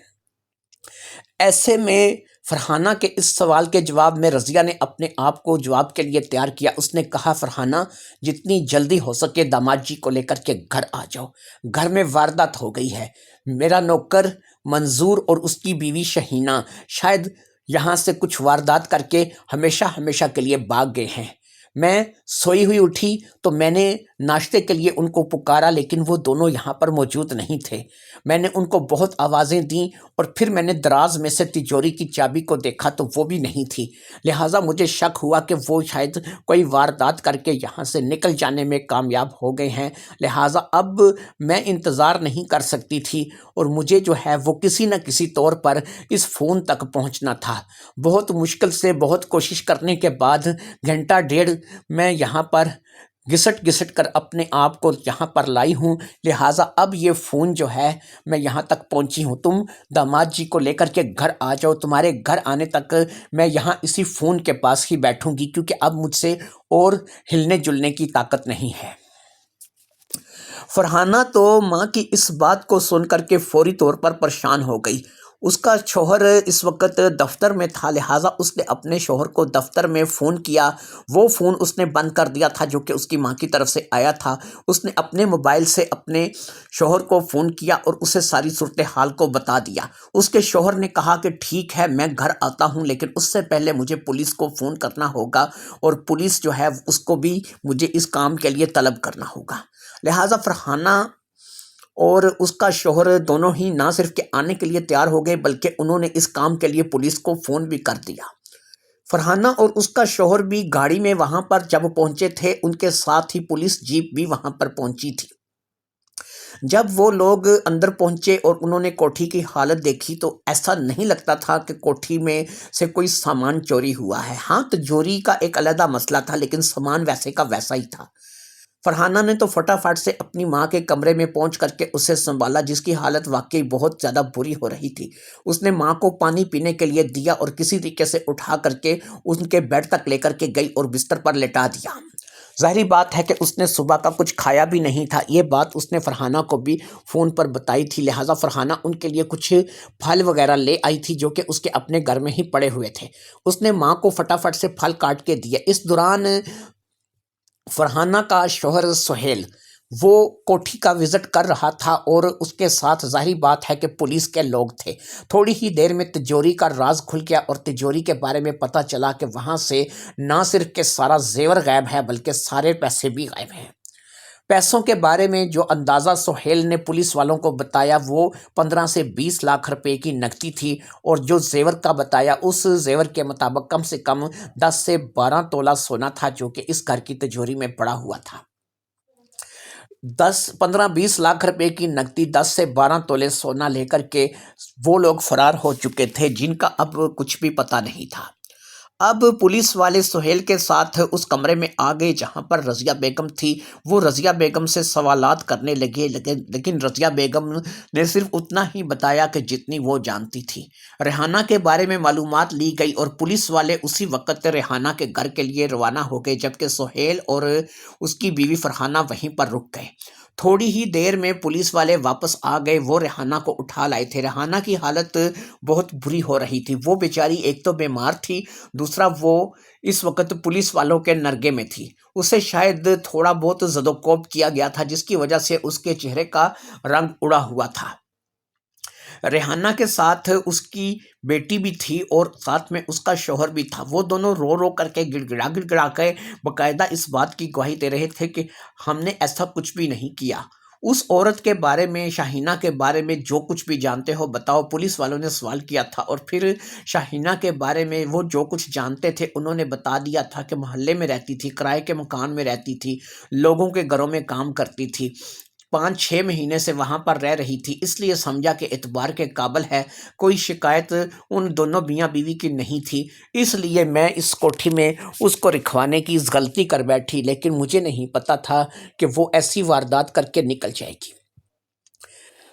ایسے میں فرحانہ کے اس سوال کے جواب میں رضیہ نے اپنے آپ کو جواب کے لیے تیار کیا۔ اس نے کہا، فرحانہ، جتنی جلدی ہو سکے داماد جی کو لے کر کے گھر آ جاؤ، گھر میں واردات ہو گئی ہے۔ میرا نوکر منظور اور اس کی بیوی شہینہ شاید یہاں سے کچھ واردات کر کے ہمیشہ کے لیے بھاگ گئے ہیں۔ میں سوئی ہوئی اٹھی تو میں نے ناشتے کے لیے ان کو پکارا لیکن وہ دونوں یہاں پر موجود نہیں تھے۔ میں نے ان کو بہت آوازیں دیں اور پھر میں نے دراز میں سے تجوری کی چابی کو دیکھا تو وہ بھی نہیں تھی، لہٰذا مجھے شک ہوا کہ وہ شاید کوئی واردات کر کے یہاں سے نکل جانے میں کامیاب ہو گئے ہیں، لہٰذا اب میں انتظار نہیں کر سکتی تھی اور مجھے جو ہے وہ کسی نہ کسی طور پر اس فون تک پہنچنا تھا۔ بہت مشکل سے، بہت کوشش کرنے کے بعد گھنٹہ ڈیڑھ میں یہاں پر گھسٹ کر اپنے آپ کو یہاں پر لائی ہوں، لہٰذا اب یہ فون جو ہے میں یہاں تک پہنچی ہوں۔ تم داماد جی کو لے کر کے گھر آ جاؤ، تمہارے گھر آنے تک میں یہاں اسی فون کے پاس ہی بیٹھوں گی کیونکہ اب مجھ سے اور ہلنے جلنے کی طاقت نہیں ہے۔ فرحانہ تو ماں کی اس بات کو سن کر کے فوری طور پر پریشان ہو گئی۔ اس کا شوہر اس وقت دفتر میں تھا، لہٰذا اس نے اپنے شوہر کو دفتر میں فون کیا۔ وہ فون اس نے بند کر دیا تھا جو کہ اس کی ماں کی طرف سے آیا تھا۔ اس نے اپنے موبائل سے اپنے شوہر کو فون کیا اور اسے ساری صورتحال کو بتا دیا۔ اس کے شوہر نے کہا کہ ٹھیک ہے، میں گھر آتا ہوں، لیکن اس سے پہلے مجھے پولیس کو فون کرنا ہوگا اور پولیس جو ہے اس کو بھی مجھے اس کام کے لیے طلب کرنا ہوگا۔ لہٰذا فرحانہ اور اس کا شوہر دونوں ہی نہ صرف کہ آنے کے لیے تیار ہو گئے بلکہ انہوں نے اس کام کے لیے پولیس کو فون بھی کر دیا۔ فرحانہ اور اس کا شوہر بھی گاڑی میں وہاں پر جب پہنچے تھے، ان کے ساتھ ہی پولیس جیپ بھی وہاں پر پہنچی تھی۔ جب وہ لوگ اندر پہنچے اور انہوں نے کوٹھی کی حالت دیکھی تو ایسا نہیں لگتا تھا کہ کوٹھی میں سے کوئی سامان چوری ہوا ہے۔ ہاں، تجوری کا ایک علیحدہ مسئلہ تھا لیکن سامان ویسے کا ویسا ہی تھا۔ فرحانہ نے تو فٹافٹ سے اپنی ماں کے کمرے میں پہنچ کر کے اسے سنبھالا، جس کی حالت واقعی بہت زیادہ بری ہو رہی تھی۔ اس نے ماں کو پانی پینے کے لیے دیا اور کسی طریقے سے اٹھا کر کے ان کے بیڈ تک لے کر کے گئی اور بستر پر لٹا دیا۔ ظاہری بات ہے کہ اس نے صبح کا کچھ کھایا بھی نہیں تھا، یہ بات اس نے فرحانہ کو بھی فون پر بتائی تھی، لہٰذا فرحانہ ان کے لیے کچھ پھل وغیرہ لے آئی تھی جو کہ اس کے اپنے گھر میں ہی پڑے ہوئے تھے۔ اس نے ماں کو فٹافٹ سے پھل کاٹ کے دیے۔ اس دوران فرحانہ کا شوہر سہیل وہ کوٹھی کا وزٹ کر رہا تھا اور اس کے ساتھ ظاہری بات ہے کہ پولیس کے لوگ تھے۔ تھوڑی ہی دیر میں تجوری کا راز کھل گیا اور تجوری کے بارے میں پتہ چلا کہ وہاں سے نہ صرف کہ سارا زیور غائب ہے بلکہ سارے پیسے بھی غائب ہیں۔ پیسوں کے بارے میں جو اندازہ سہیل نے پولیس والوں کو بتایا وہ 15 سے 20 لاکھ روپے کی نقدی تھی، اور جو زیور کا بتایا اس زیور کے مطابق کم سے کم 10 سے 12 تولہ سونا تھا جو کہ اس گھر کی تجوری میں پڑا ہوا تھا۔ 15-20 لاکھ روپے کی نقدی، 10 سے 12 تولے سونا لے کر کے وہ لوگ فرار ہو چکے تھے جن کا اب کچھ بھی پتہ نہیں تھا۔ اب پولیس والے سہیل کے ساتھ اس کمرے میں آ گئے جہاں پر رضیہ بیگم تھی۔ وہ رضیہ بیگم سے سوالات کرنے لگے لیکن رضیہ بیگم نے صرف اتنا ہی بتایا کہ جتنی وہ جانتی تھی۔ ریحانہ کے بارے میں معلومات لی گئی اور پولیس والے اسی وقت ریحانہ کے گھر کے لیے روانہ ہو گئے، جبکہ سہیل اور اس کی بیوی فرحانہ وہیں پر رک گئے۔ تھوڑی ہی دیر میں پولیس والے واپس آ گئے، وہ ریحانہ کو اٹھا لائے تھے۔ ریحانہ کی حالت بہت بری ہو رہی تھی، وہ بیچاری ایک تو بیمار تھی، دوسرا وہ اس وقت پولیس والوں کے نرگے میں تھی۔ اسے شاید تھوڑا بہت زد و کوب کیا گیا تھا، جس کی وجہ سے اس کے چہرے کا رنگ اڑا ہوا تھا۔ ریحانہ کے ساتھ اس کی بیٹی بھی تھی اور ساتھ میں اس کا شوہر بھی تھا۔ وہ دونوں رو رو کر کے گڑ گڑا کے باقاعدہ اس بات کی گواہی دے رہے تھے کہ ہم نے ایسا کچھ بھی نہیں کیا۔ اس عورت کے بارے میں، شاہینہ کے بارے میں جو کچھ بھی جانتے ہو بتاؤ، پولیس والوں نے سوال کیا تھا، اور پھر شاہینہ کے بارے میں وہ جو کچھ جانتے تھے انہوں نے بتا دیا تھا کہ محلے میں رہتی تھی، کرائے کے مکان میں رہتی تھی، لوگوں کے گھروں میں کام کرتی تھی، 5-6 مہینے سے وہاں پر رہ رہی تھی، اس لیے سمجھا کہ اعتبار کے قابل ہے، کوئی شکایت ان دونوں میاں بیوی کی نہیں تھی، اس لیے میں اس کوٹھی میں اس کو رکھوانے کی غلطی کر بیٹھی، لیکن مجھے نہیں پتا تھا کہ وہ ایسی واردات کر کے نکل جائے گی۔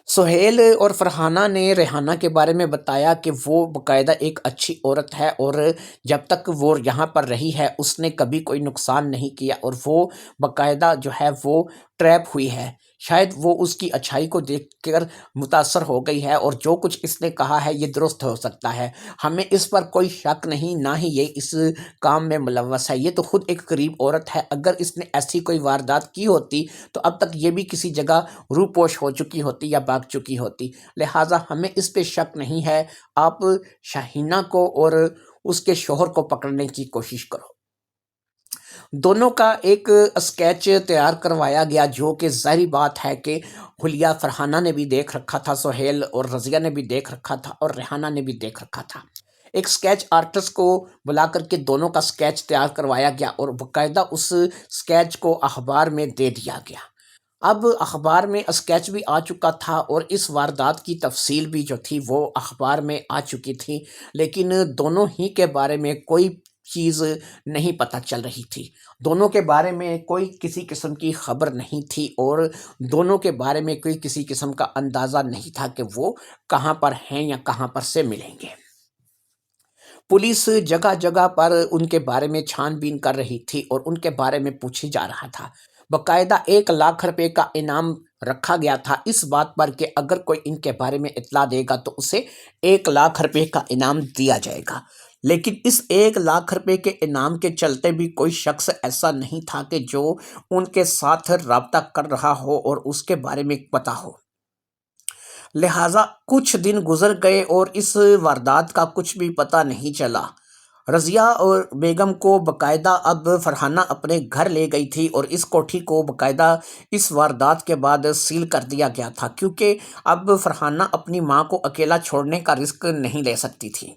سہیل اور فرحانہ نے ریحانہ کے بارے میں بتایا کہ وہ باقاعدہ ایک اچھی عورت ہے، اور جب تک وہ یہاں پر رہی ہے اس نے کبھی کوئی نقصان نہیں کیا، اور وہ باقاعدہ جو ہے وہ ٹریپ ہوئی ہے۔ شاید وہ اس کی اچھائی کو دیکھ کر متاثر ہو گئی ہے، اور جو کچھ اس نے کہا ہے یہ درست ہو سکتا ہے، ہمیں اس پر کوئی شک نہیں، نہ ہی یہ اس کام میں ملوث ہے، یہ تو خود ایک غریب عورت ہے، اگر اس نے ایسی کوئی واردات کی ہوتی تو اب تک یہ بھی کسی جگہ روپوش ہو چکی ہوتی یا بھاگ چکی ہوتی، لہٰذا ہمیں اس پہ شک نہیں ہے، آپ شاہینہ کو اور اس کے شوہر کو پکڑنے کی کوشش کرو۔ دونوں کا ایک اسکیچ تیار کروایا گیا، جو کہ ظاہری بات ہے کہ حلیہ فرحانہ نے بھی دیکھ رکھا تھا، سہیل اور رضیہ نے بھی دیکھ رکھا تھا، اور ریحانہ نے بھی دیکھ رکھا تھا۔ ایک اسکیچ آرٹسٹ کو بلا کر کے دونوں کا اسکیچ تیار کروایا گیا، اور باقاعدہ اس اسکیچ کو اخبار میں دے دیا گیا۔ اب اخبار میں اسکیچ بھی آ چکا تھا، اور اس واردات کی تفصیل بھی جو تھی وہ اخبار میں آ چکی تھی، لیکن دونوں ہی کے بارے میں کوئی چیز نہیں پتہ چل رہی تھی، دونوں کے بارے میں کوئی کسی قسم کی خبر نہیں تھی، اور دونوں کے بارے میں کوئی کسی قسم کا اندازہ نہیں تھا کہ وہ کہاں پر ہیں یا کہاں پر سے ملیں گے۔ پولیس جگہ جگہ پر ان کے بارے میں چھان بین کر رہی تھی، اور ان کے بارے میں پوچھی جا رہا تھا۔ باقاعدہ 1,00,000 روپے کا انعام رکھا گیا تھا اس بات پر کہ اگر کوئی ان کے بارے میں اطلاع دے گا تو اسے 1,00,000 روپے کا انعام دیا جائے گا، لیکن اس 1,00,000 روپے کے انعام کے چلتے بھی کوئی شخص ایسا نہیں تھا کہ جو ان کے ساتھ رابطہ کر رہا ہو اور اس کے بارے میں پتہ ہو۔ لہٰذا کچھ دن گزر گئے اور اس واردات کا کچھ بھی پتہ نہیں چلا۔ رضیہ اور بیگم کو باقاعدہ اب فرحانہ اپنے گھر لے گئی تھی، اور اس کوٹھی کو باقاعدہ اس واردات کے بعد سیل کر دیا گیا تھا، کیونکہ اب فرحانہ اپنی ماں کو اکیلا چھوڑنے کا رسک نہیں لے سکتی تھی۔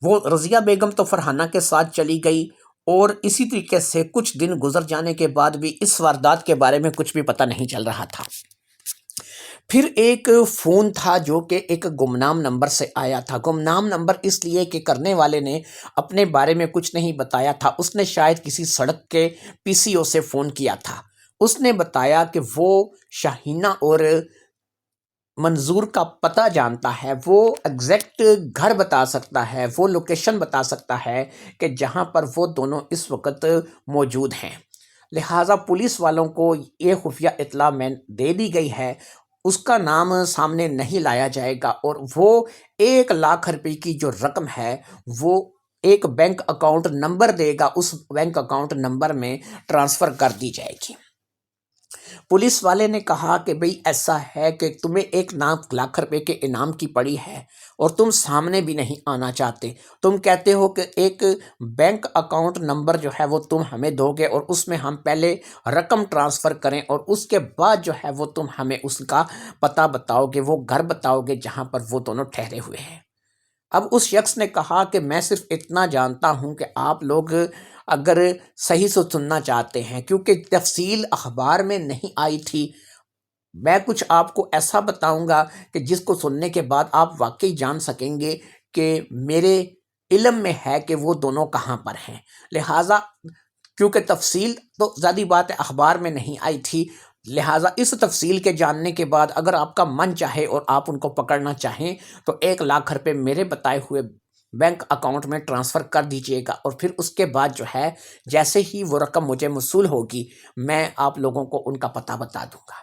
وہ رضیہ بیگم تو فرحانہ کے ساتھ چلی گئی، اور اسی طریقے سے کچھ دن گزر جانے کے بعد بھی اس واردات کے بارے میں کچھ بھی پتہ نہیں چل رہا تھا۔ پھر ایک فون تھا جو کہ ایک گمنام نمبر سے آیا تھا۔ گمنام نمبر اس لیے کہ کرنے والے نے اپنے بارے میں کچھ نہیں بتایا تھا، اس نے شاید کسی سڑک کے پی سی او سے فون کیا تھا۔ اس نے بتایا کہ وہ شاہینہ اور منظور کا پتہ جانتا ہے، وہ ایگزیکٹ گھر بتا سکتا ہے، وہ لوکیشن بتا سکتا ہے کہ جہاں پر وہ دونوں اس وقت موجود ہیں۔ لہٰذا پولیس والوں کو یہ خفیہ اطلاع میں دے دی گئی ہے، اس کا نام سامنے نہیں لایا جائے گا، اور وہ 1,00,000 روپے کی جو رقم ہے وہ ایک بینک اکاؤنٹ نمبر دے گا، اس بینک اکاؤنٹ نمبر میں ٹرانسفر کر دی جائے گی۔ پولیس والے نے کہا کہ بھئی ایسا ہے کہ تمہیں 1,00,000 روپے کے انعام کی پڑی ہے، اور تم سامنے بھی نہیں آنا چاہتے، تم کہتے ہو کہ ایک بینک اکاؤنٹ نمبر جو ہے وہ تم ہمیں دو گے، اور اس میں ہم پہلے رقم ٹرانسفر کریں، اور اس کے بعد جو ہے وہ تم ہمیں اس کا پتہ بتاؤ گے، وہ گھر بتاؤ گے جہاں پر وہ دونوں ٹھہرے ہوئے ہیں۔ اب اس شخص نے کہا کہ میں صرف اتنا جانتا ہوں کہ آپ لوگ اگر صحیح سے سننا چاہتے ہیں، کیونکہ تفصیل اخبار میں نہیں آئی تھی، میں کچھ آپ کو ایسا بتاؤں گا کہ جس کو سننے کے بعد آپ واقعی جان سکیں گے کہ میرے علم میں ہے کہ وہ دونوں کہاں پر ہیں۔ لہٰذا کیونکہ تفصیل تو ذاتی بات ہے اخبار میں نہیں آئی تھی، لہٰذا اس تفصیل کے جاننے کے بعد اگر آپ کا من چاہے اور آپ ان کو پکڑنا چاہیں تو 1,00,000 روپے میرے بتائے ہوئے بینک اکاؤنٹ میں ٹرانسفر کر دیجئے گا، اور پھر اس کے بعد جو ہے جیسے ہی وہ رقم مجھے موصول ہوگی میں آپ لوگوں کو ان کا پتہ بتا دوں گا۔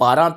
12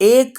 1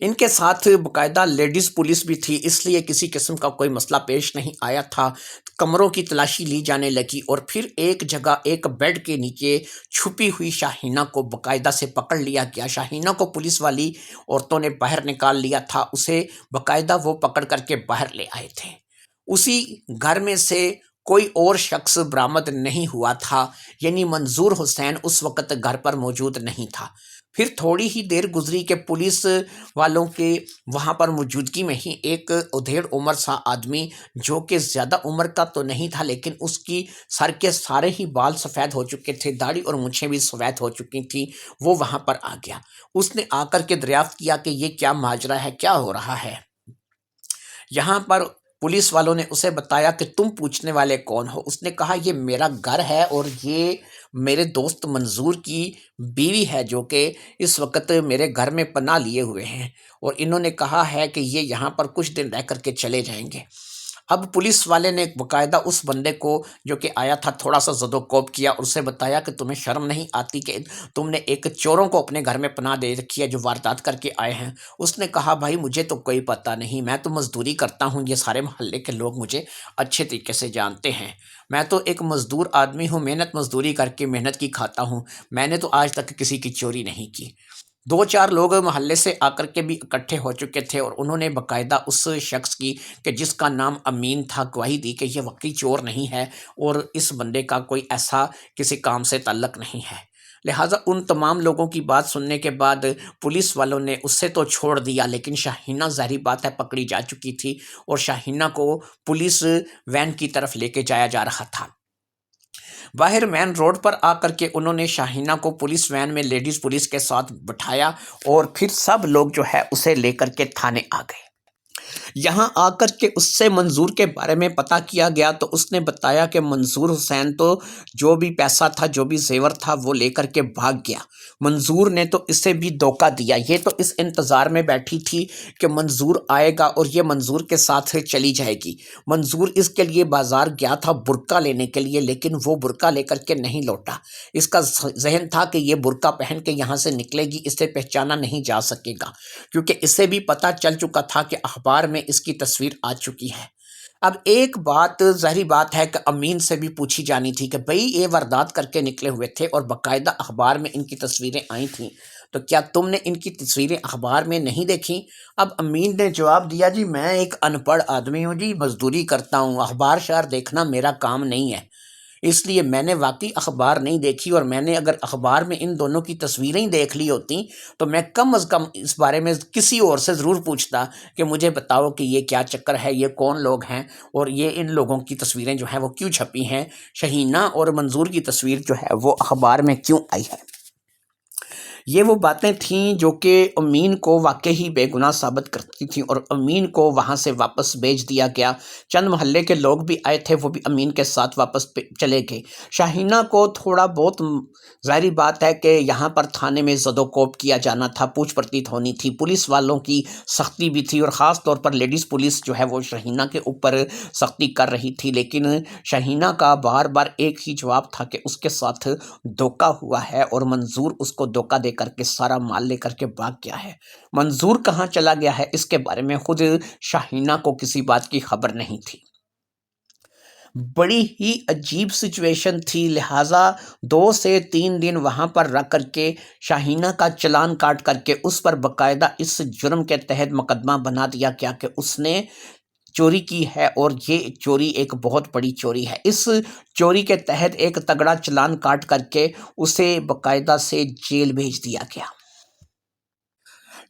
ان کے ساتھ باقاعدہ لیڈیز پولیس بھی تھی، اس لیے کسی قسم کا کوئی مسئلہ پیش نہیں آیا تھا۔ کمروں کی تلاشی لی جانے لگی اور پھر ایک جگہ ایک بیڈ کے نیچے چھپی ہوئی شاہینہ کو باقاعدہ سے پکڑ لیا گیا۔ شاہینہ کو پولیس والی عورتوں نے باہر نکال لیا تھا، اسے باقاعدہ وہ پکڑ کر کے باہر لے آئے تھے۔ اسی گھر میں سے کوئی اور شخص برآمد نہیں ہوا تھا، یعنی منظور حسین اس وقت گھر پر موجود نہیں تھا۔ پھر تھوڑی ہی دیر گزری کہ پولیس والوں کے وہاں پر موجودگی میں ہی ایک ادھیڑ عمر سا آدمی، جو کہ زیادہ عمر کا تو نہیں تھا لیکن اس کی سر کے سارے ہی بال سفید ہو چکے تھے، داڑھی اور مونچھیں بھی سفید ہو چکی تھیں، وہ وہاں پر آ گیا۔ اس نے آ کر کے دریافت کیا کہ یہ کیا ماجرا ہے، کیا ہو رہا ہے یہاں پر۔ پولیس والوں نے اسے بتایا کہ تم پوچھنے والے کون ہو؟ اس نے کہا یہ میرا گھر ہے اور یہ میرے دوست منظور کی بیوی ہے، جو کہ اس وقت میرے گھر میں پناہ لیے ہوئے ہیں، اور انہوں نے کہا ہے کہ یہ یہاں پر کچھ دن رہ کر کے چلے جائیں گے۔ اب پولیس والے نے باقاعدہ اس بندے کو جو کہ آیا تھا تھوڑا سا زد و کوب کیا اور اسے بتایا کہ تمہیں شرم نہیں آتی کہ تم نے ایک چوروں کو اپنے گھر میں پناہ دے رکھی ہے جو واردات کر کے آئے ہیں؟ اس نے کہا بھائی مجھے تو کوئی پتہ نہیں، میں تو مزدوری کرتا ہوں، یہ سارے محلے کے لوگ مجھے اچھے طریقے سے جانتے ہیں، میں تو ایک مزدور آدمی ہوں، محنت مزدوری کر کے محنت کی کھاتا ہوں، میں نے تو آج تک کسی کی چوری نہیں کی۔ دو چار لوگ محلے سے آ کر کے بھی اکٹھے ہو چکے تھے اور انہوں نے باقاعدہ اس شخص کی کہ جس کا نام امین تھا گواہی دی کہ یہ واقعی چور نہیں ہے اور اس بندے کا کوئی ایسا کسی کام سے تعلق نہیں ہے۔ لہٰذا ان تمام لوگوں کی بات سننے کے بعد پولیس والوں نے اس سے تو چھوڑ دیا، لیکن شاہینہ ظاہری بات ہے پکڑی جا چکی تھی اور شاہینہ کو پولیس وین کی طرف لے کے جایا جا رہا تھا۔ باہر مین روڈ پر آ کر کے انہوں نے شاہینہ کو پولیس وین میں لیڈیز پولیس کے ساتھ بٹھایا اور پھر سب لوگ جو ہے اسے لے کر کے تھانے آ گئے۔ یہاں آ کر کے اس سے منظور کے بارے میں پتہ کیا گیا تو اس نے بتایا کہ منظور حسین تو جو بھی پیسہ تھا، جو بھی زیور تھا وہ لے کر کے بھاگ گیا، منظور نے تو اسے بھی دھوکہ دیا، یہ تو اس انتظار میں بیٹھی تھی کہ منظور آئے گا اور یہ منظور کے ساتھ چلی جائے گی۔ منظور اس کے لیے بازار گیا تھا برقع لینے کے لیے، لیکن وہ برقع لے کر کے نہیں لوٹا۔ اس کا ذہن تھا کہ یہ برقع پہن کے یہاں سے نکلے گی، اسے پہچانا نہیں جا سکے گا، کیونکہ اسے بھی پتہ چل چکا تھا کہ اخبار میں اس کی تصویر آ چکی ہے۔ اب ایک بات ظاہری بات ہے کہ امین سے بھی پوچھی جانی تھی کہ بھئی یہ واردات کر کے نکلے ہوئے تھے اور باقاعدہ اخبار میں ان کی تصویریں آئی تھیں، تو کیا تم نے ان کی تصویریں اخبار میں نہیں دیکھیں؟ اب امین نے جواب دیا جی میں ایک ان پڑھ آدمی ہوں جی، مزدوری کرتا ہوں، اخبار شہر دیکھنا میرا کام نہیں ہے، اس لیے میں نے واقعی اخبار نہیں دیکھی، اور میں نے اگر اخبار میں ان دونوں کی تصویریں ہی دیکھ لی ہوتی تو میں کم از کم اس بارے میں کسی اور سے ضرور پوچھتا کہ مجھے بتاؤ کہ یہ کیا چکر ہے، یہ کون لوگ ہیں اور یہ ان لوگوں کی تصویریں جو ہیں وہ کیوں چھپی ہیں، شاہینہ اور منظور کی تصویر جو ہے وہ اخبار میں کیوں آئی ہے۔ یہ وہ باتیں تھیں جو کہ امین کو واقعی بے گناہ ثابت کرتی تھیں اور امین کو وہاں سے واپس بھیج دیا گیا۔ چند محلے کے لوگ بھی آئے تھے، وہ بھی امین کے ساتھ واپس چلے گئے۔ شاہینہ کو تھوڑا بہت ظاہری بات ہے کہ یہاں پر تھانے میں زد و کوب کیا جانا تھا، پوچھ پرچھ ہونی تھی، پولیس والوں کی سختی بھی تھی اور خاص طور پر لیڈیز پولیس جو ہے وہ شاہینہ کے اوپر سختی کر رہی تھی، لیکن شاہینہ کا بار بار ایک ہی جواب تھا کہ اس کے ساتھ دھوکہ ہوا ہے اور منظور اس کو دھوکہ دے کر کے سارا مال لے کر کے بھاگ گیا ہے۔ منظور کہاں چلا گیا ہے اس کے بارے میں خود شاہینہ کو کسی بات کی خبر نہیں تھی۔ بڑی ہی عجیب سچویشن تھی، لہٰذا 2 سے 3 دن وہاں پر رہ کر کے شاہینہ کا چلان کاٹ کر کے اس پر باقاعدہ اس جرم کے تحت مقدمہ بنا دیا گیا کہ اس نے چوری کی ہے اور یہ چوری ایک بہت بڑی چوری ہے۔ اس چوری کے تحت ایک تگڑا چلان کاٹ کر کے اسے باقاعدہ سے جیل بھیج دیا گیا۔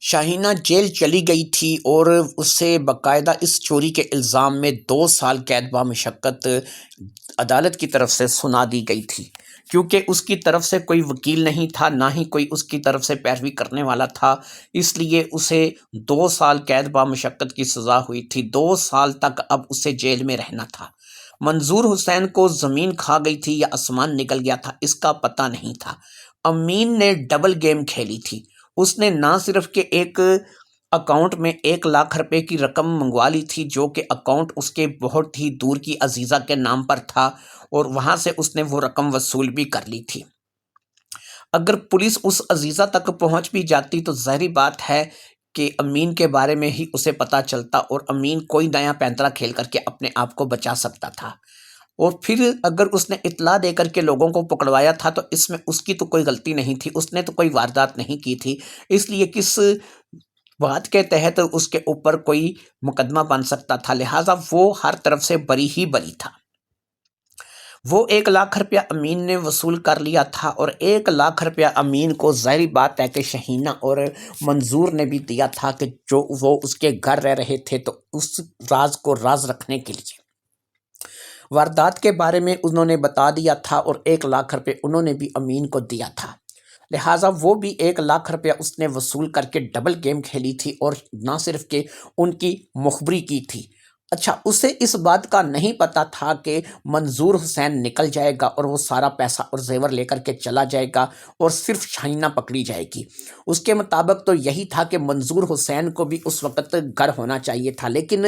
شاہینہ جیل چلی گئی تھی اور اسے باقاعدہ اس چوری کے الزام میں 2 سال قید بامشقت عدالت کی طرف سے سنا دی گئی تھی، کیونکہ اس کی طرف سے کوئی وکیل نہیں تھا، نہ ہی کوئی اس کی طرف سے پیروی کرنے والا تھا، اس لیے اسے 2 سال قید بامشقت کی سزا ہوئی تھی۔ 2 سال تک اب اسے جیل میں رہنا تھا۔ منظور حسین کو زمین کھا گئی تھی یا آسمان نکل گیا تھا اس کا پتہ نہیں تھا۔ امین نے ڈبل گیم کھیلی تھی، اس نے نہ صرف کہ ایک اکاؤنٹ میں 1 لاکھ روپے کی رقم منگوا لی تھی جو کہ اکاؤنٹ اس کے بہت ہی دور کی عزیزہ کے نام پر تھا اور وہاں سے اس نے وہ رقم وصول بھی کر لی تھی۔ اگر پولیس اس عزیزہ تک پہنچ بھی جاتی تو ظاہری بات ہے کہ امین کے بارے میں ہی اسے پتہ چلتا اور امین کوئی نیا پینترا کھیل کر کے اپنے آپ کو بچا سکتا تھا، اور پھر اگر اس نے اطلاع دے کر کے لوگوں کو پکڑوایا تھا تو اس میں اس کی تو کوئی غلطی نہیں تھی، اس نے تو کوئی واردات نہیں کی تھی، اس لیے کس بات کے تحت اس کے اوپر کوئی مقدمہ بن سکتا تھا؟ لہٰذا وہ ہر طرف سے بری ہی بری تھا۔ وہ 1,00,000 روپیہ امین نے وصول کر لیا تھا، اور 1,00,000 روپیہ امین کو ظاہری بات ہے کہ شہینہ اور منظور نے بھی دیا تھا کہ جو وہ اس کے گھر رہ رہے تھے تو اس راز کو راز رکھنے کے لیے واردات کے بارے میں انہوں نے بتا دیا تھا، اور 1,00,000 روپے انہوں نے بھی امین کو دیا تھا، لہٰذا وہ بھی 1,00,000 روپیہ اس نے وصول کر کے ڈبل گیم کھیلی تھی، اور نہ صرف کہ ان کی مخبری کی تھی۔ اچھا، اسے اس بات کا نہیں پتا تھا کہ منظور حسین نکل جائے گا اور وہ سارا پیسہ اور زیور لے کر کے چلا جائے گا اور صرف شاہینہ پکڑی جائے گی۔ اس کے مطابق تو یہی تھا کہ منظور حسین کو بھی اس وقت گھر ہونا چاہیے تھا، لیکن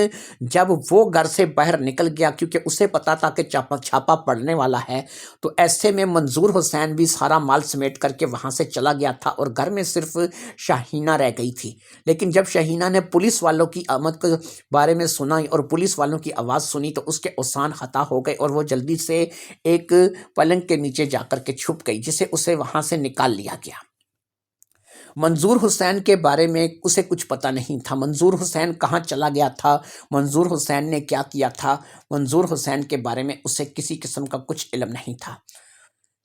جب وہ گھر سے باہر نکل گیا کیونکہ اسے پتا تھا کہ چھاپا پڑنے والا ہے، تو ایسے میں منظور حسین بھی سارا مال سمیٹ کر کے وہاں سے چلا گیا تھا اور گھر میں صرف شاہینہ رہ گئی تھی۔ لیکن جب شاہینہ نے پولیس والوں کی آمد کے بارے میں سنا اور پولیس والوں کی آواز سنی تو اس کے اوسان خطا ہو گئے اور وہ جلدی سے ایک پلنگ کے نیچے جا کر کے چھپ گئی، جسے اسے وہاں سے نکال لیا گیا۔ منظور حسین کے بارے میں اسے کچھ پتہ نہیں تھا، منظور حسین کہاں چلا گیا تھا، منظور حسین نے کیا کیا تھا، منظور حسین کے بارے میں اسے کسی قسم کا کچھ علم نہیں تھا،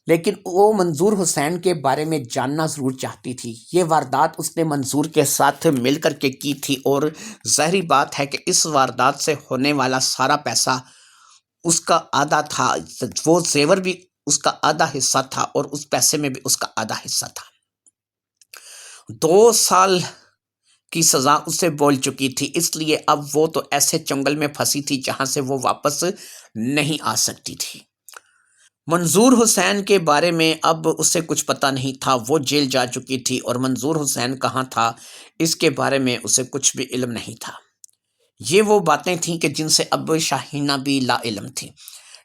لیکن وہ منظور حسین کے بارے میں جاننا ضرور چاہتی تھی۔ یہ واردات اس نے منظور کے ساتھ مل کر کے کی تھی، اور ظاہری بات ہے کہ اس واردات سے ہونے والا سارا پیسہ اس کا آدھا تھا، وہ زیور بھی اس کا آدھا حصہ تھا اور اس پیسے میں بھی اس کا آدھا حصہ تھا۔ 2 سال کی سزا اسے بول چکی تھی، اس لیے اب وہ تو ایسے چنگل میں پھنسی تھی جہاں سے وہ واپس نہیں آ سکتی تھی۔ منظور حسین کے بارے میں اب اسے کچھ پتہ نہیں تھا، وہ جیل جا چکی تھی، اور منظور حسین کہاں تھا اس کے بارے میں اسے کچھ بھی علم نہیں تھا۔ یہ وہ باتیں تھیں کہ جن سے اب شاہینہ بھی لا علم تھی۔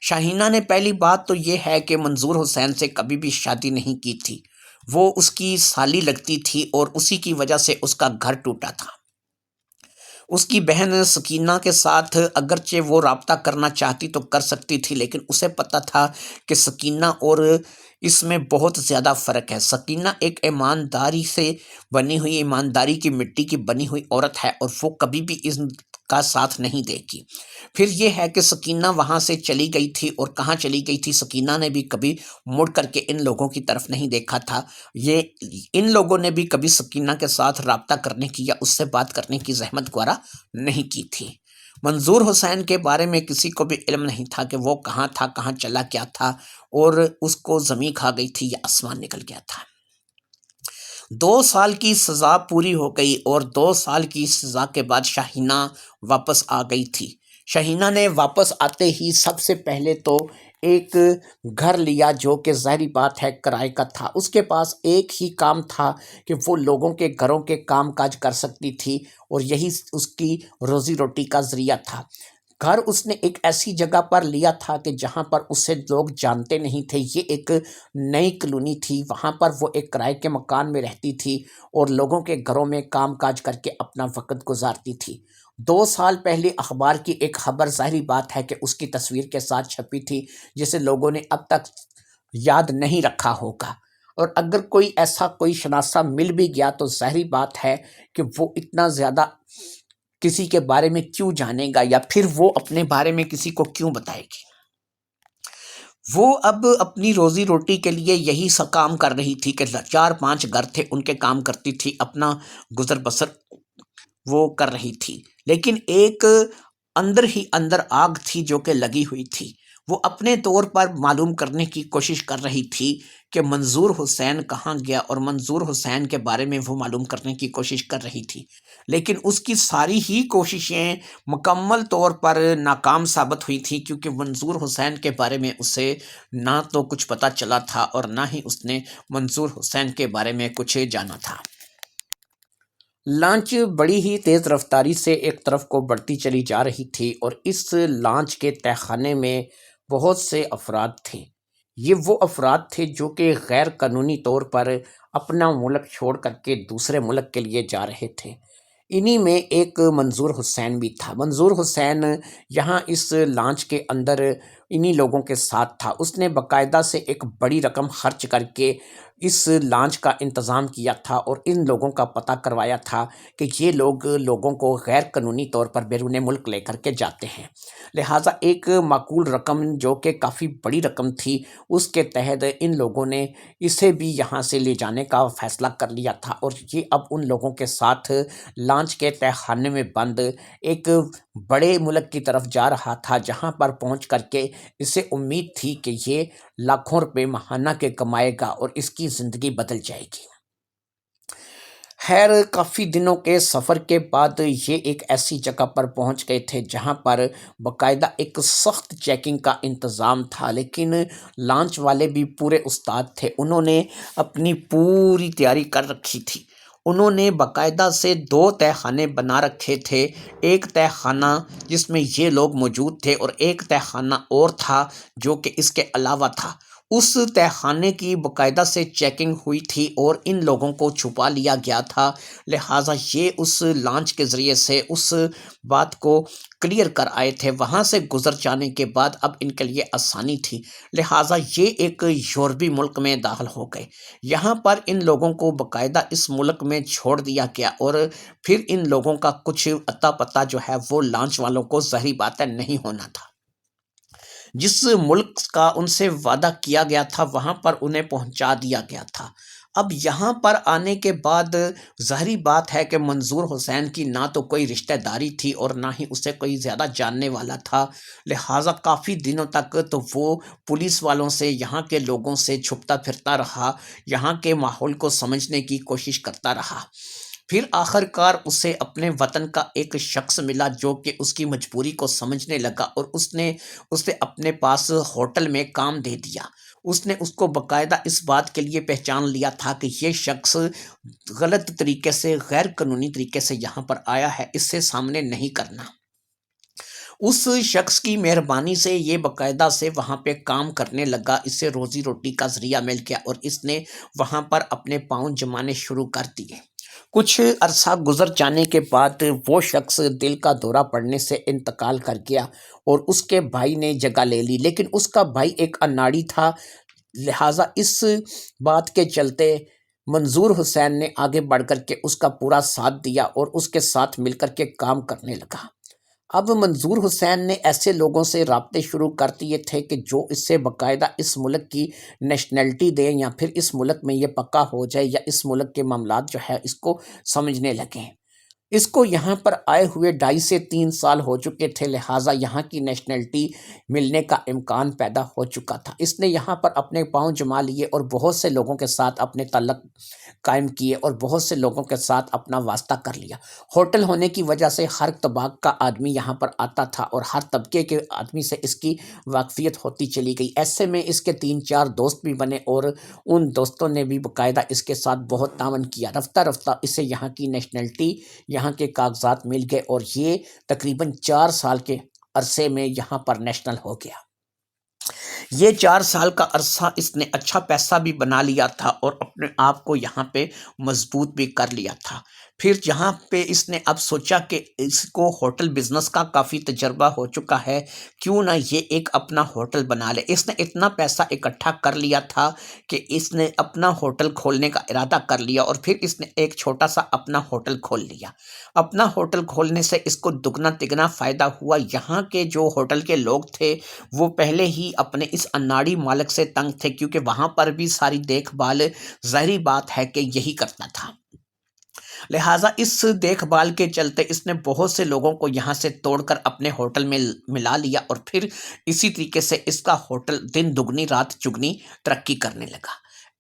شاہینہ نے پہلی بات تو یہ ہے کہ منظور حسین سے کبھی بھی شادی نہیں کی تھی، وہ اس کی سالی لگتی تھی اور اسی کی وجہ سے اس کا گھر ٹوٹا تھا۔ اس کی بہن سکینہ کے ساتھ اگرچہ وہ رابطہ کرنا چاہتی تو کر سکتی تھی، لیکن اسے پتہ تھا کہ سکینہ اور اس میں بہت زیادہ فرق ہے۔ سکینہ ایک ایمانداری سے بنی ہوئی، ایمانداری کی مٹی کی بنی ہوئی عورت ہے، اور وہ کبھی بھی اس کا ساتھ نہیں دے گی۔ پھر یہ ہے کہ سکینہ وہاں سے چلی گئی تھی، اور کہاں چلی گئی تھی، سکینہ نے بھی کبھی مڑ کر کے ان لوگوں کی طرف نہیں دیکھا تھا، ان لوگوں نے بھی کبھی سکینہ کے ساتھ رابطہ کرنے کی یا اس سے بات کرنے کی زحمت گوارا نہیں کی تھی۔ منظور حسین کے بارے میں کسی کو بھی علم نہیں تھا کہ وہ کہاں تھا، کہاں چلا گیا تھا، اور اس کو زمین کھا گئی تھی یا آسمان نکل گیا تھا۔ 2 سال کی سزا پوری ہو گئی، اور 2 سال کی سزا کے بعد شاہینہ واپس آ گئی تھی۔ شاہینہ نے واپس آتے ہی سب سے پہلے تو ایک گھر لیا جو کہ ظاہری بات ہے کرائے کا تھا۔ اس کے پاس ایک ہی کام تھا کہ وہ لوگوں کے گھروں کے کام کاج کر سکتی تھی، اور یہی اس کی روزی روٹی کا ذریعہ تھا۔ گھر اس نے ایک ایسی جگہ پر لیا تھا کہ جہاں پر اسے لوگ جانتے نہیں تھے، یہ ایک نئی کلونی تھی، وہاں پر وہ ایک کرائے کے مکان میں رہتی تھی اور لوگوں کے گھروں میں کام کاج کر کے اپنا وقت گزارتی تھی۔ 2 سال پہلے اخبار کی ایک خبر ظاہری بات ہے کہ اس کی تصویر کے ساتھ چھپی تھی، جسے لوگوں نے اب تک یاد نہیں رکھا ہوگا، اور اگر کوئی ایسا کوئی شناسہ مل بھی گیا تو ظاہری بات ہے کہ وہ اتنا زیادہ کسی کے بارے میں کیوں جانے گا، یا پھر وہ اپنے بارے میں کسی کو کیوں بتائے گی۔ وہ اب اپنی روزی روٹی کے لیے یہی سا کام کر رہی تھی کہ 4-5 گھر تھے، ان کے کام کرتی تھی، اپنا گزر بسر وہ کر رہی تھی، لیکن ایک اندر ہی اندر آگ تھی جو کہ لگی ہوئی تھی۔ وہ اپنے طور پر معلوم کرنے کی کوشش کر رہی تھی کہ منظور حسین کہاں گیا، اور منظور حسین کے بارے میں وہ معلوم کرنے کی کوشش کر رہی تھی، لیکن اس کی ساری ہی کوششیں مکمل طور پر ناکام ثابت ہوئی تھی، کیونکہ منظور حسین کے بارے میں اسے نہ تو کچھ پتہ چلا تھا اور نہ ہی اس نے منظور حسین کے بارے میں کچھ جانا تھا۔ لانچ بڑی ہی تیز رفتاری سے ایک طرف کو بڑھتی چلی جا رہی تھی، اور اس لانچ کے تہہ خانے میں بہت سے افراد تھے۔ یہ وہ افراد تھے جو کہ غیر قانونی طور پر اپنا ملک چھوڑ کر کے دوسرے ملک کے لیے جا رہے تھے۔ انہی میں ایک منظور حسین بھی تھا۔ منظور حسین یہاں اس لانچ کے اندر انہی لوگوں کے ساتھ تھا۔ اس نے باقاعدہ سے ایک بڑی رقم خرچ کر کے اس لانچ کا انتظام کیا تھا اور ان لوگوں کا پتہ کروایا تھا کہ یہ لوگوں کو غیر قانونی طور پر بیرون ملک لے کر کے جاتے ہیں، لہٰذا ایک معقول رقم جو کہ کافی بڑی رقم تھی، اس کے تحت ان لوگوں نے اسے بھی یہاں سے لے جانے کا فیصلہ کر لیا تھا، اور یہ اب ان لوگوں کے ساتھ لانچ کے تہ خانے میں بند ایک بڑے ملک کی طرف جا رہا تھا، جہاں پر پہنچ کر کے اسے امید تھی کہ یہ لاکھوں روپے ماہانہ کے کمائے گا اور اس کی زندگی بدل جائے گی۔ خیر کافی دنوں کے سفر کے بعد یہ ایک ایسی جگہ پر پہنچ گئے تھے جہاں پر باقاعدہ ایک سخت چیکنگ کا انتظام تھا، لیکن لانچ والے بھی پورے استاد تھے۔ انہوں نے اپنی پوری تیاری کر رکھی تھی۔ انہوں نے باقاعدہ سے 2 تہ خانے بنا رکھے تھے، ایک تہ خانہ جس میں یہ لوگ موجود تھے اور ایک تہ خانہ اور تھا جو کہ اس کے علاوہ تھا۔ اس تہ خانے کی باقاعدہ سے چیکنگ ہوئی تھی اور ان لوگوں کو چھپا لیا گیا تھا، لہٰذا یہ اس لانچ کے ذریعے سے اس بات کو کلیئر کر آئے تھے۔ وہاں سے گزر جانے کے بعد اب ان کے لیے آسانی تھی، لہٰذا یہ ایک یورپی ملک میں داخل ہو گئے۔ یہاں پر ان لوگوں کو باقاعدہ اس ملک میں چھوڑ دیا گیا اور پھر ان لوگوں کا کچھ اتا پتہ جو ہے وہ لانچ والوں کو ظاہری بات ہے نہیں ہونا تھا۔ جس ملک کا ان سے وعدہ کیا گیا تھا وہاں پر انہیں پہنچا دیا گیا تھا۔ اب یہاں پر آنے کے بعد ظاہری بات ہے کہ منظور حسین کی نہ تو کوئی رشتہ داری تھی اور نہ ہی اسے کوئی زیادہ جاننے والا تھا، لہٰذا کافی دنوں تک تو وہ پولیس والوں سے، یہاں کے لوگوں سے چھپتا پھرتا رہا، یہاں کے ماحول کو سمجھنے کی کوشش کرتا رہا۔ پھر آخرکار اسے اپنے وطن کا ایک شخص ملا جو کہ اس کی مجبوری کو سمجھنے لگا اور اس نے اسے اپنے پاس ہوٹل میں کام دے دیا۔ اس نے اس کو باقاعدہ اس بات کے لیے پہچان لیا تھا کہ یہ شخص غلط طریقے سے، غیر قانونی طریقے سے یہاں پر آیا ہے، اس سے سامنے نہیں کرنا۔ اس شخص کی مہربانی سے یہ باقاعدہ سے وہاں پہ کام کرنے لگا، اسے روزی روٹی کا ذریعہ مل گیا اور اس نے وہاں پر اپنے پاؤں جمانے شروع کر دیے۔ کچھ عرصہ گزر جانے کے بعد وہ شخص دل کا دورہ پڑنے سے انتقال کر گیا اور اس کے بھائی نے جگہ لے لی، لیکن اس کا بھائی ایک اناڑی تھا، لہٰذا اس بات کے چلتے منظور حسین نے آگے بڑھ کر کے اس کا پورا ساتھ دیا اور اس کے ساتھ مل کر کے کام کرنے لگا۔ اب منظور حسین نے ایسے لوگوں سے رابطے شروع کر دیے تھے کہ جو اس سے باقاعدہ اس ملک کی نیشنلٹی دیں یا پھر اس ملک میں یہ پکا ہو جائے یا اس ملک کے معاملات جو ہے اس کو سمجھنے لگیں۔ اس کو یہاں پر آئے ہوئے 2.5 سے 3 سال ہو چکے تھے، لہٰذا یہاں کی نیشنلٹی ملنے کا امکان پیدا ہو چکا تھا۔ اس نے یہاں پر اپنے پاؤں جما لیے اور بہت سے لوگوں کے ساتھ اپنے تعلق قائم کیے اور بہت سے لوگوں کے ساتھ اپنا واسطہ کر لیا۔ ہوٹل ہونے کی وجہ سے ہر طبقے کا آدمی یہاں پر آتا تھا اور ہر طبقے کے آدمی سے اس کی واقفیت ہوتی چلی گئی۔ ایسے میں اس کے 3-4 دوست بھی بنے اور ان دوستوں نے بھی باقاعدہ اس کے ساتھ بہت تعاون کیا۔ رفتہ رفتہ اسے یہاں کی نیشنلٹی، یہاں کے کاغذات مل گئے اور یہ تقریباً 4 سال کے عرصے میں یہاں پر نیشنل ہو گیا۔ یہ 4 سال کا عرصہ اس نے اچھا پیسہ بھی بنا لیا تھا اور اپنے آپ کو یہاں پہ مضبوط بھی کر لیا تھا۔ پھر یہاں پہ اس نے اب سوچا کہ اس کو ہوٹل بزنس کا کافی تجربہ ہو چکا ہے، کیوں نہ یہ ایک اپنا ہوٹل بنا لے۔ اس نے اتنا پیسہ اکٹھا کر لیا تھا کہ اس نے اپنا ہوٹل کھولنے کا ارادہ کر لیا اور پھر اس نے ایک چھوٹا سا اپنا ہوٹل کھول لیا۔ اپنا ہوٹل کھولنے سے اس کو دگنا تگنا فائدہ ہوا۔ یہاں کے جو ہوٹل کے لوگ تھے وہ پہلے ہی اپنے اس اناڑی مالک سے تنگ تھے، کیونکہ وہاں پر بھی ساری دیکھ بھال ظاہری بات ہے کہ یہی کرتا تھا، لہٰذا اس دیکھ بھال کے چلتے اس نے بہت سے لوگوں کو یہاں سے توڑ کر اپنے ہوٹل میں ملا لیا اور پھر اسی طریقے سے اس کا ہوٹل دن دگنی رات چگنی ترقی کرنے لگا۔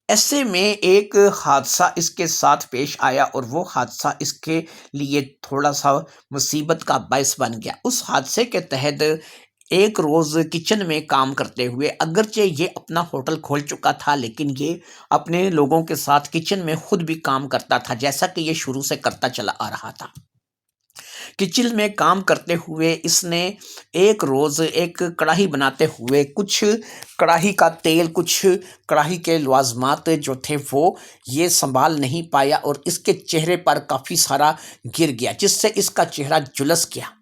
ایسے میں ایک حادثہ اس کے ساتھ پیش آیا اور وہ حادثہ اس کے لیے تھوڑا سا مصیبت کا باعث بن گیا۔ اس حادثے کے تحت ایک روز کچن میں کام کرتے ہوئے، اگرچہ یہ اپنا ہوٹل کھول چکا تھا لیکن یہ اپنے لوگوں کے ساتھ کچن میں خود بھی کام کرتا تھا، جیسا کہ یہ شروع سے کرتا چلا آ رہا تھا۔ کچن میں کام کرتے ہوئے اس نے ایک روز ایک کڑاہی بناتے ہوئے کچھ کڑاہی کا تیل، کچھ کڑاہی کے لوازمات جو تھے وہ یہ سنبھال نہیں پایا اور اس کے چہرے پر کافی سارا گر گیا، جس سے اس کا چہرہ جلس گیا۔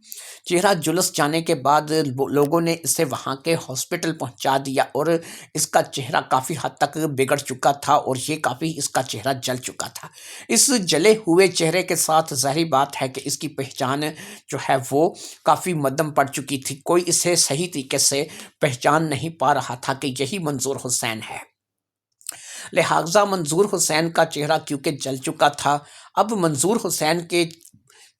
چہرہ جلس جانے کے بعد لوگوں نے اسے وہاں کے ہاسپٹل پہنچا دیا اور اس کا چہرہ کافی حد تک بگڑ چکا تھا اور یہ کافی اس کا چہرہ جل چکا تھا۔ اس جلے ہوئے چہرے کے ساتھ ظاہری بات ہے کہ اس کی پہچان جو ہے وہ کافی مدھم پڑ چکی تھی، کوئی اسے صحیح طریقے سے پہچان نہیں پا رہا تھا کہ یہی منظور حسین ہے۔ لہٰذا منظور حسین کا چہرہ کیونکہ جل چکا تھا، اب منظور حسین کے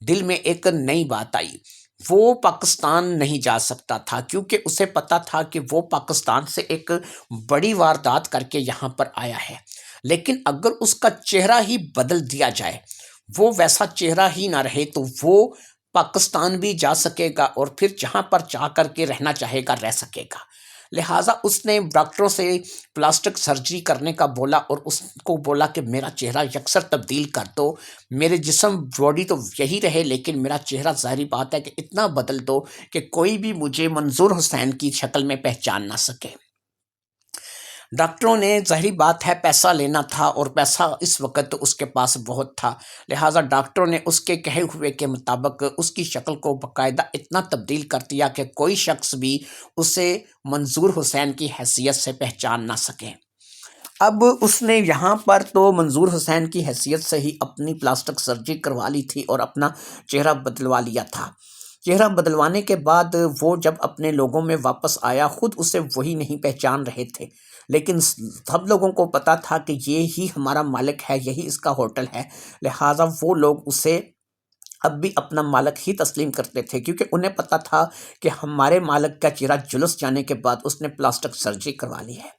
دل میں ایک نئی بات آئی، وہ پاکستان نہیں جا سکتا تھا کیونکہ اسے پتا تھا کہ وہ پاکستان سے ایک بڑی واردات کر کے یہاں پر آیا ہے، لیکن اگر اس کا چہرہ ہی بدل دیا جائے، وہ ویسا چہرہ ہی نہ رہے، تو وہ پاکستان بھی جا سکے گا اور پھر جہاں پر چاہ کر کے رہنا چاہے گا رہ سکے گا۔ لہٰذا اس نے ڈاکٹروں سے پلاسٹک سرجری کرنے کا بولا اور اس کو بولا کہ میرا چہرہ یکسر تبدیل کر دو، میرے جسم باڈی تو یہی رہے لیکن میرا چہرہ ظاہری بات ہے کہ اتنا بدل دو کہ کوئی بھی مجھے منظور حسین کی شکل میں پہچان نہ سکے۔ ڈاکٹروں نے ظاہری بات ہے پیسہ لینا تھا اور پیسہ اس وقت اس کے پاس بہت تھا، لہٰذا ڈاکٹروں نے اس کے کہے ہوئے کے مطابق اس کی شکل کو باقاعدہ اتنا تبدیل کر دیا کہ کوئی شخص بھی اسے منظور حسین کی حیثیت سے پہچان نہ سکے۔ اب اس نے یہاں پر تو منظور حسین کی حیثیت سے ہی اپنی پلاسٹک سرجری کروا لی تھی اور اپنا چہرہ بدلوا لیا تھا۔ چہرہ بدلوانے کے بعد وہ جب اپنے لوگوں میں واپس آیا، خود اسے وہی نہیں پہچان رہے تھے، لیکن سب لوگوں کو پتا تھا کہ یہ ہی ہمارا مالک ہے، یہی اس کا ہوٹل ہے، لہٰذا وہ لوگ اسے اب بھی اپنا مالک ہی تسلیم کرتے تھے کیونکہ انہیں پتا تھا کہ ہمارے مالک کا چہرہ جلس جانے کے بعد اس نے پلاسٹک سرجری کروا لی ہے۔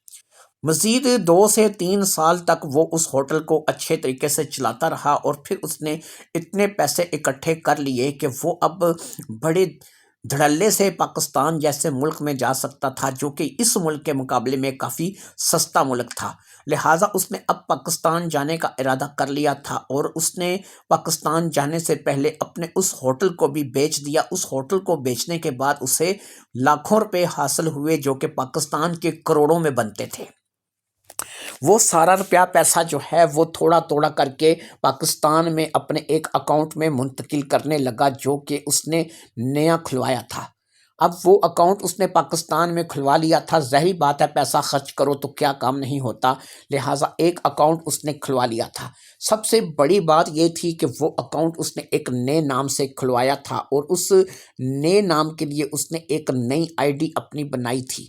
مزید 2 سے 3 سال تک وہ اس ہوٹل کو اچھے طریقے سے چلاتا رہا اور پھر اس نے اتنے پیسے اکٹھے کر لیے کہ وہ اب بڑے دھڑلے سے پاکستان جیسے ملک میں جا سکتا تھا، جو کہ اس ملک کے مقابلے میں کافی سستا ملک تھا۔ لہٰذا اس نے اب پاکستان جانے کا ارادہ کر لیا تھا اور اس نے پاکستان جانے سے پہلے اپنے اس ہوٹل کو بھی بیچ دیا۔ اس ہوٹل کو بیچنے کے بعد اسے لاکھوں روپے حاصل ہوئے جو کہ پاکستان کے کروڑوں میں بنتے تھے۔ وہ سارا پیسہ جو ہے وہ تھوڑا تھوڑا کر کے پاکستان میں اپنے ایک اکاؤنٹ میں منتقل کرنے لگا جو کہ اس نے نیا کھلوایا تھا۔ اب وہ اکاؤنٹ اس نے پاکستان میں کھلوا لیا تھا، ظاہری بات ہے پیسہ خرچ کرو تو کیا کام نہیں ہوتا، لہٰذا ایک اکاؤنٹ اس نے کھلوا لیا تھا۔ سب سے بڑی بات یہ تھی کہ وہ اکاؤنٹ اس نے ایک نئے نام سے کھلوایا تھا اور اس نئے نام کے لیے اس نے ایک نئی آئی ڈی اپنی بنائی تھی۔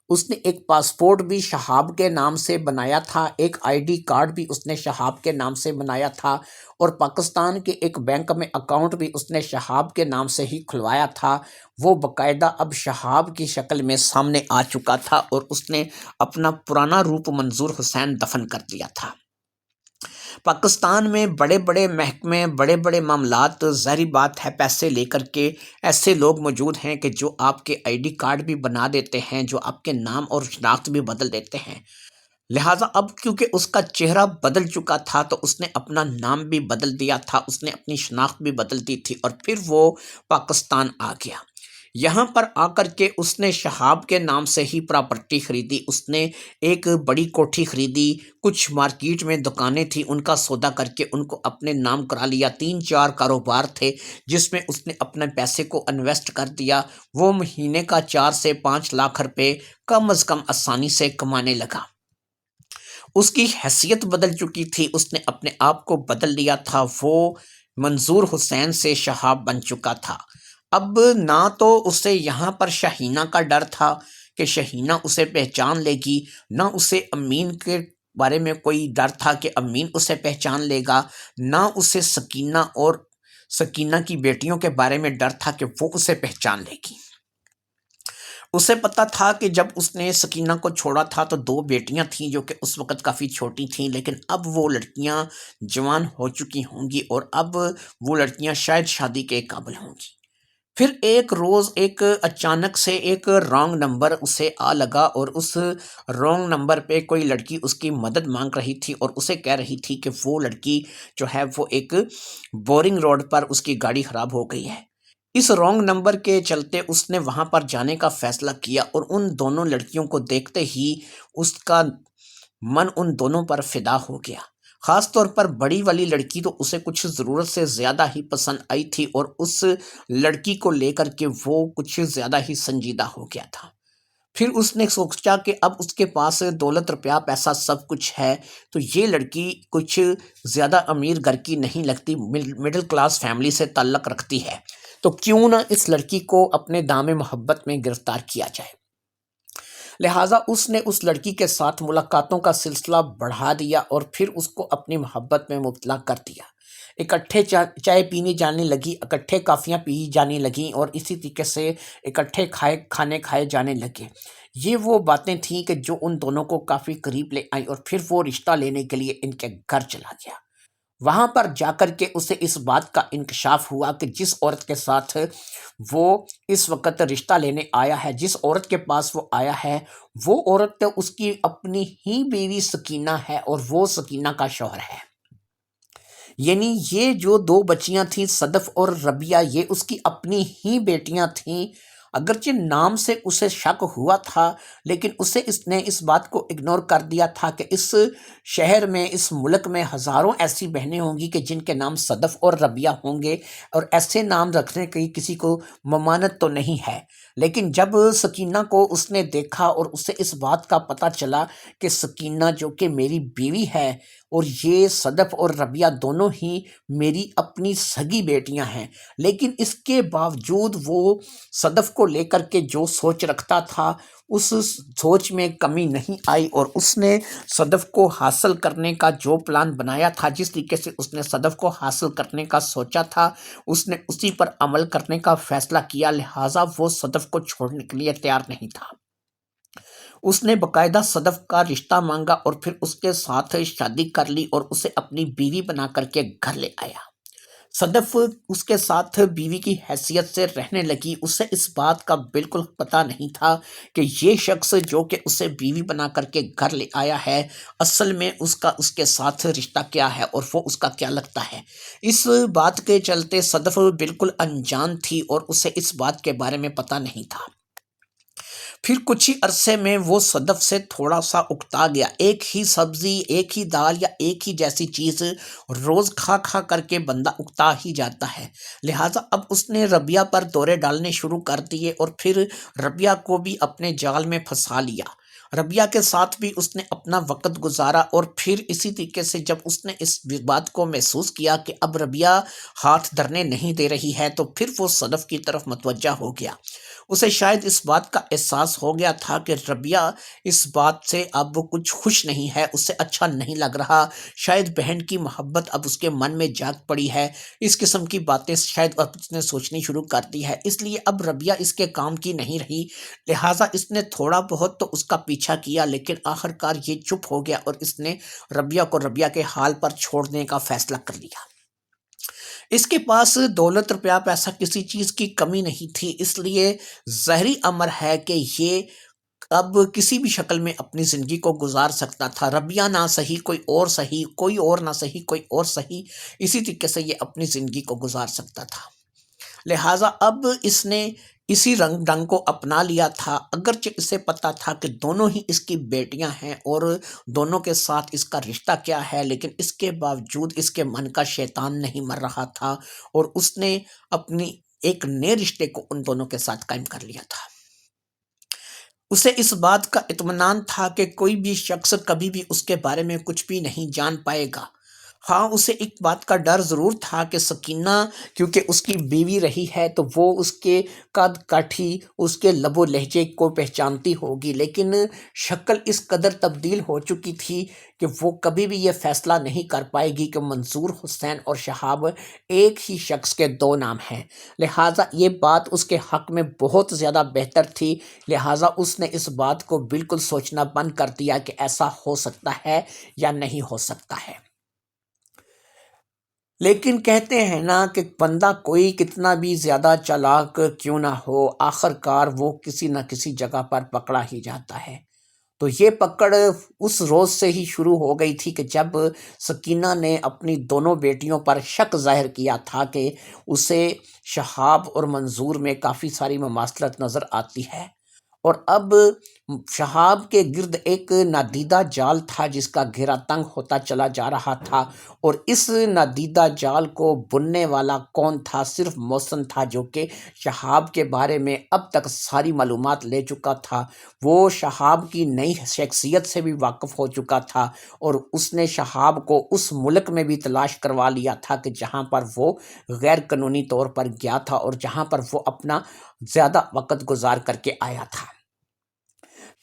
اس نے ایک پاسپورٹ بھی شہاب کے نام سے بنایا تھا، ایک آئی ڈی کارڈ بھی اس نے شہاب کے نام سے بنایا تھا اور پاکستان کے ایک بینک میں اکاؤنٹ بھی اس نے شہاب کے نام سے ہی کھلوایا تھا۔ وہ باقاعدہ اب شہاب کی شکل میں سامنے آ چکا تھا اور اس نے اپنا پرانا روپ منظور حسین دفن کر دیا تھا۔ پاکستان میں بڑے بڑے محکمے، بڑے بڑے معاملات، ظاہری بات ہے پیسے لے کر کے ایسے لوگ موجود ہیں کہ جو آپ کے آئی ڈی کارڈ بھی بنا دیتے ہیں، جو آپ کے نام اور شناخت بھی بدل دیتے ہیں۔ لہٰذا اب کیونکہ اس کا چہرہ بدل چکا تھا تو اس نے اپنا نام بھی بدل دیا تھا، اس نے اپنی شناخت بھی بدل دی تھی اور پھر وہ پاکستان آ گیا۔ یہاں پر آ کر کے اس نے شہاب کے نام سے ہی پراپرٹی خریدی، اس نے ایک بڑی کوٹھی خریدی، کچھ مارکیٹ میں دکانیں تھیں ان کا سودا کر کے ان کو اپنے نام کرا لیا، 3-4 کاروبار تھے جس میں اس نے اپنے پیسے کو انویسٹ کر دیا۔ وہ مہینے کا 4 سے 5 لاکھ روپے کم از کم آسانی سے کمانے لگا۔ اس کی حیثیت بدل چکی تھی، اس نے اپنے آپ کو بدل لیا تھا، وہ منظور حسین سے شہاب بن چکا تھا۔ اب نہ تو اسے یہاں پر شہینہ کا ڈر تھا کہ شہینہ اسے پہچان لے گی، نہ اسے امین کے بارے میں کوئی ڈر تھا کہ امین اسے پہچان لے گا، نہ اسے سکینہ اور سکینہ کی بیٹیوں کے بارے میں ڈر تھا کہ وہ اسے پہچان لے گی۔ اسے پتا تھا کہ جب اس نے سکینہ کو چھوڑا تھا تو 2 بیٹیاں تھیں جو کہ اس وقت کافی چھوٹی تھیں، لیکن اب وہ لڑکیاں جوان ہو چکی ہوں گی اور اب وہ لڑکیاں شاید شادی کے قابل ہوں گی۔ پھر ایک روز ایک اچانک سے ایک رانگ نمبر اسے آ لگا اور اس رانگ نمبر پہ کوئی لڑکی اس کی مدد مانگ رہی تھی اور اسے کہہ رہی تھی کہ وہ لڑکی جو ہے وہ ایک بورنگ روڈ پر اس کی گاڑی خراب ہو گئی ہے۔ اس رانگ نمبر کے چلتے اس نے وہاں پر جانے کا فیصلہ کیا اور ان دونوں لڑکیوں کو دیکھتے ہی اس کا من ان دونوں پر فدا ہو گیا۔ خاص طور پر بڑی والی لڑکی تو اسے کچھ ضرورت سے زیادہ ہی پسند آئی تھی اور اس لڑکی کو لے کر کے وہ کچھ زیادہ ہی سنجیدہ ہو گیا تھا۔ پھر اس نے سوچا کہ اب اس کے پاس دولت روپیہ پیسہ سب کچھ ہے تو یہ لڑکی کچھ زیادہ امیر گھر کی نہیں لگتی، مڈل کلاس فیملی سے تعلق رکھتی ہے، تو کیوں نہ اس لڑکی کو اپنے دام محبت میں گرفتار کیا جائے۔ لہٰذا اس نے اس لڑکی کے ساتھ ملاقاتوں کا سلسلہ بڑھا دیا اور پھر اس کو اپنی محبت میں مبتلا کر دیا۔ اکٹھے چائے پینے جانے لگی، اکٹھے کافیاں پی جانے لگیں اور اسی طریقے سے اکٹھے کھانے کھائے جانے لگے۔ یہ وہ باتیں تھیں کہ جو ان دونوں کو کافی قریب لے آئیں اور پھر وہ رشتہ لینے کے لیے ان کے گھر چلا گیا۔ وہاں پر جا کر کے اسے اس بات کا انکشاف ہوا کہ جس عورت کے ساتھ وہ اس وقت رشتہ لینے آیا ہے، جس عورت کے پاس وہ آیا ہے، وہ عورت تو اس کی اپنی ہی بیوی سکینہ ہے اور وہ سکینہ کا شوہر ہے۔ یعنی یہ جو دو بچیاں تھیں صدف اور ربیہ، یہ اس کی اپنی ہی بیٹیاں تھیں۔ اگرچہ نام سے اسے شک ہوا تھا لیکن اس نے اس بات کو اگنور کر دیا تھا کہ اس شہر میں، اس ملک میں ہزاروں ایسی بہنیں ہوں گی کہ جن کے نام صدف اور ربیہ ہوں گے اور ایسے نام رکھنے کی کسی کو ممانعت تو نہیں ہے۔ لیکن جب سکینہ کو اس نے دیکھا اور اسے اس بات کا پتہ چلا کہ سکینہ جو کہ میری بیوی ہے اور یہ صدف اور ربیہ دونوں ہی میری اپنی سگی بیٹیاں ہیں، لیکن اس کے باوجود وہ صدف کو لے کر کے جو سوچ رکھتا تھا اس سوچ میں کمی نہیں آئی اور اس نے صدف کو حاصل کرنے کا جو پلان بنایا تھا، جس طریقے سے اس نے صدف کو حاصل کرنے کا سوچا تھا، اس نے اسی پر عمل کرنے کا فیصلہ کیا۔ لہٰذا وہ صدف کو چھوڑنے کے لیے تیار نہیں تھا۔ اس نے باقاعدہ صدف کا رشتہ مانگا اور پھر اس کے ساتھ شادی کر لی اور اسے اپنی بیوی بنا کر کے گھر لے آیا۔ صدف اس کے ساتھ بیوی کی حیثیت سے رہنے لگی۔ اسے اس بات کا بالکل پتہ نہیں تھا کہ یہ شخص جو کہ اسے بیوی بنا کر کے گھر لے آیا ہے، اصل میں اس کے ساتھ رشتہ کیا ہے اور وہ اس کا کیا لگتا ہے۔ اس بات کے چلتے صدف بالکل انجان تھی اور اسے اس بات کے بارے میں پتہ نہیں تھا۔ پھر کچھ ہی عرصے میں وہ صدف سے تھوڑا سا اکتا گیا۔ ایک ہی سبزی، ایک ہی دال یا ایک ہی جیسی چیز روز کھا کھا کر کے بندہ اکتا ہی جاتا ہے۔ لہٰذا اب اس نے ربیہ پر دورے ڈالنے شروع کر دیے اور پھر ربیہ کو بھی اپنے جال میں پھنسا لیا۔ ربیہ کے ساتھ بھی اس نے اپنا وقت گزارا اور پھر اسی طریقے سے جب اس نے اس بات کو محسوس کیا کہ اب ربیہ ہاتھ دھرنے نہیں دے رہی ہے تو پھر وہ صدف کی طرف متوجہ ہو گیا۔ اسے شاید اس بات کا احساس ہو گیا تھا کہ ربیہ اس بات سے اب کچھ خوش نہیں ہے، اسے اچھا نہیں لگ رہا، شاید بہن کی محبت اب اس کے من میں جاگ پڑی ہے، اس قسم کی باتیں شاید اب اس نے سوچنی شروع کر دی ہے، اس لیے اب ربیہ اس کے کام کی نہیں رہی۔ لہٰذا اس نے تھوڑا بہت تو اس کا پیچھا کیا لیکن آخر کار یہ چپ ہو گیا اور اس نے ربیہ کو ربیہ کے حال پر چھوڑنے کا فیصلہ کر لیا۔ اس کے پاس دولت روپیہ پیسہ کسی چیز کی کمی نہیں تھی، اس لیے ظاہری امر ہے کہ یہ اب کسی بھی شکل میں اپنی زندگی کو گزار سکتا تھا۔ ربیہ نہ صحیح کوئی اور صحیح، کوئی اور نہ صحیح کوئی اور صحیح، اسی طریقے سے یہ اپنی زندگی کو گزار سکتا تھا۔ لہٰذا اب اس نے اسی رنگ کو اپنا لیا تھا، اگرچہ اسے پتا تھا کہ دونوں ہی اس کی بیٹیاں ہیں اور دونوں کے ساتھ اس کا رشتہ کیا ہے، لیکن اس کے باوجود اس کے من کا شیطان نہیں مر رہا تھا اور اس نے اپنی ایک نئے رشتے کو ان دونوں کے ساتھ قائم کر لیا تھا۔ اسے اس بات کا اطمینان تھا کہ کوئی بھی شخص کبھی بھی اس کے بارے میں کچھ بھی نہیں جان پائے گا۔ ہاں، اسے ایک بات کا ڈر ضرور تھا کہ سکینہ کیونکہ اس کی بیوی رہی ہے تو وہ اس کے قد کاٹھی، اس کے لب و لہجے کو پہچانتی ہوگی، لیکن شکل اس قدر تبدیل ہو چکی تھی کہ وہ کبھی بھی یہ فیصلہ نہیں کر پائے گی کہ منظور حسین اور شہاب ایک ہی شخص کے دو نام ہیں۔ لہٰذا یہ بات اس کے حق میں بہت زیادہ بہتر تھی، لہٰذا اس نے اس بات کو بالکل سوچنا بند کر دیا کہ ایسا ہو سکتا ہے یا نہیں ہو سکتا ہے۔ لیکن کہتے ہیں نا کہ بندہ کوئی کتنا بھی زیادہ چالاک کیوں نہ ہو، آخر کار وہ کسی نہ کسی جگہ پر پکڑا ہی جاتا ہے۔ تو یہ پکڑ اس روز سے ہی شروع ہو گئی تھی کہ جب سکینہ نے اپنی دونوں بیٹیوں پر شک ظاہر کیا تھا کہ اسے شہاب اور منظور میں کافی ساری مماثلت نظر آتی ہے، اور اب شہاب کے گرد ایک نادیدہ جال تھا جس کا گھیرا تنگ ہوتا چلا جا رہا تھا، اور اس نادیدہ جال کو بننے والا کون تھا؟ صرف محسن تھا، جو کہ شہاب کے بارے میں اب تک ساری معلومات لے چکا تھا۔ وہ شہاب کی نئی شخصیت سے بھی واقف ہو چکا تھا، اور اس نے شہاب کو اس ملک میں بھی تلاش کروا لیا تھا کہ جہاں پر وہ غیر قانونی طور پر گیا تھا اور جہاں پر وہ اپنا زیادہ وقت گزار کر کے آیا تھا۔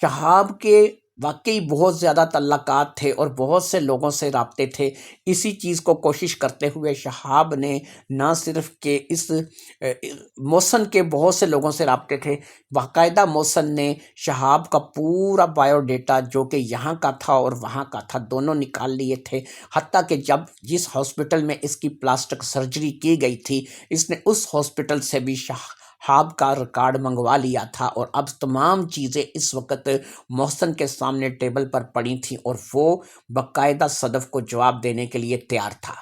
شہاب کے واقعی بہت زیادہ تعلقات تھے اور بہت سے لوگوں سے رابطے تھے۔ اسی چیز کو کوشش کرتے ہوئے شہاب نے نہ صرف کہ اس محسن کے بہت سے لوگوں سے رابطے تھے، باقاعدہ محسن نے شہاب کا پورا بایو ڈیٹا جو کہ یہاں کا تھا اور وہاں کا تھا دونوں نکال لیے تھے، حتیٰ کہ جب جس ہاسپٹل میں اس کی پلاسٹک سرجری کی گئی تھی اس نے اس ہاسپٹل سے بھی شہاب کا ریکارڈ منگوا لیا تھا، اور اب تمام چیزیں اس وقت محسن کے سامنے ٹیبل پر پڑی تھیں اور وہ باقاعدہ صدف کو جواب دینے کے لیے تیار تھا۔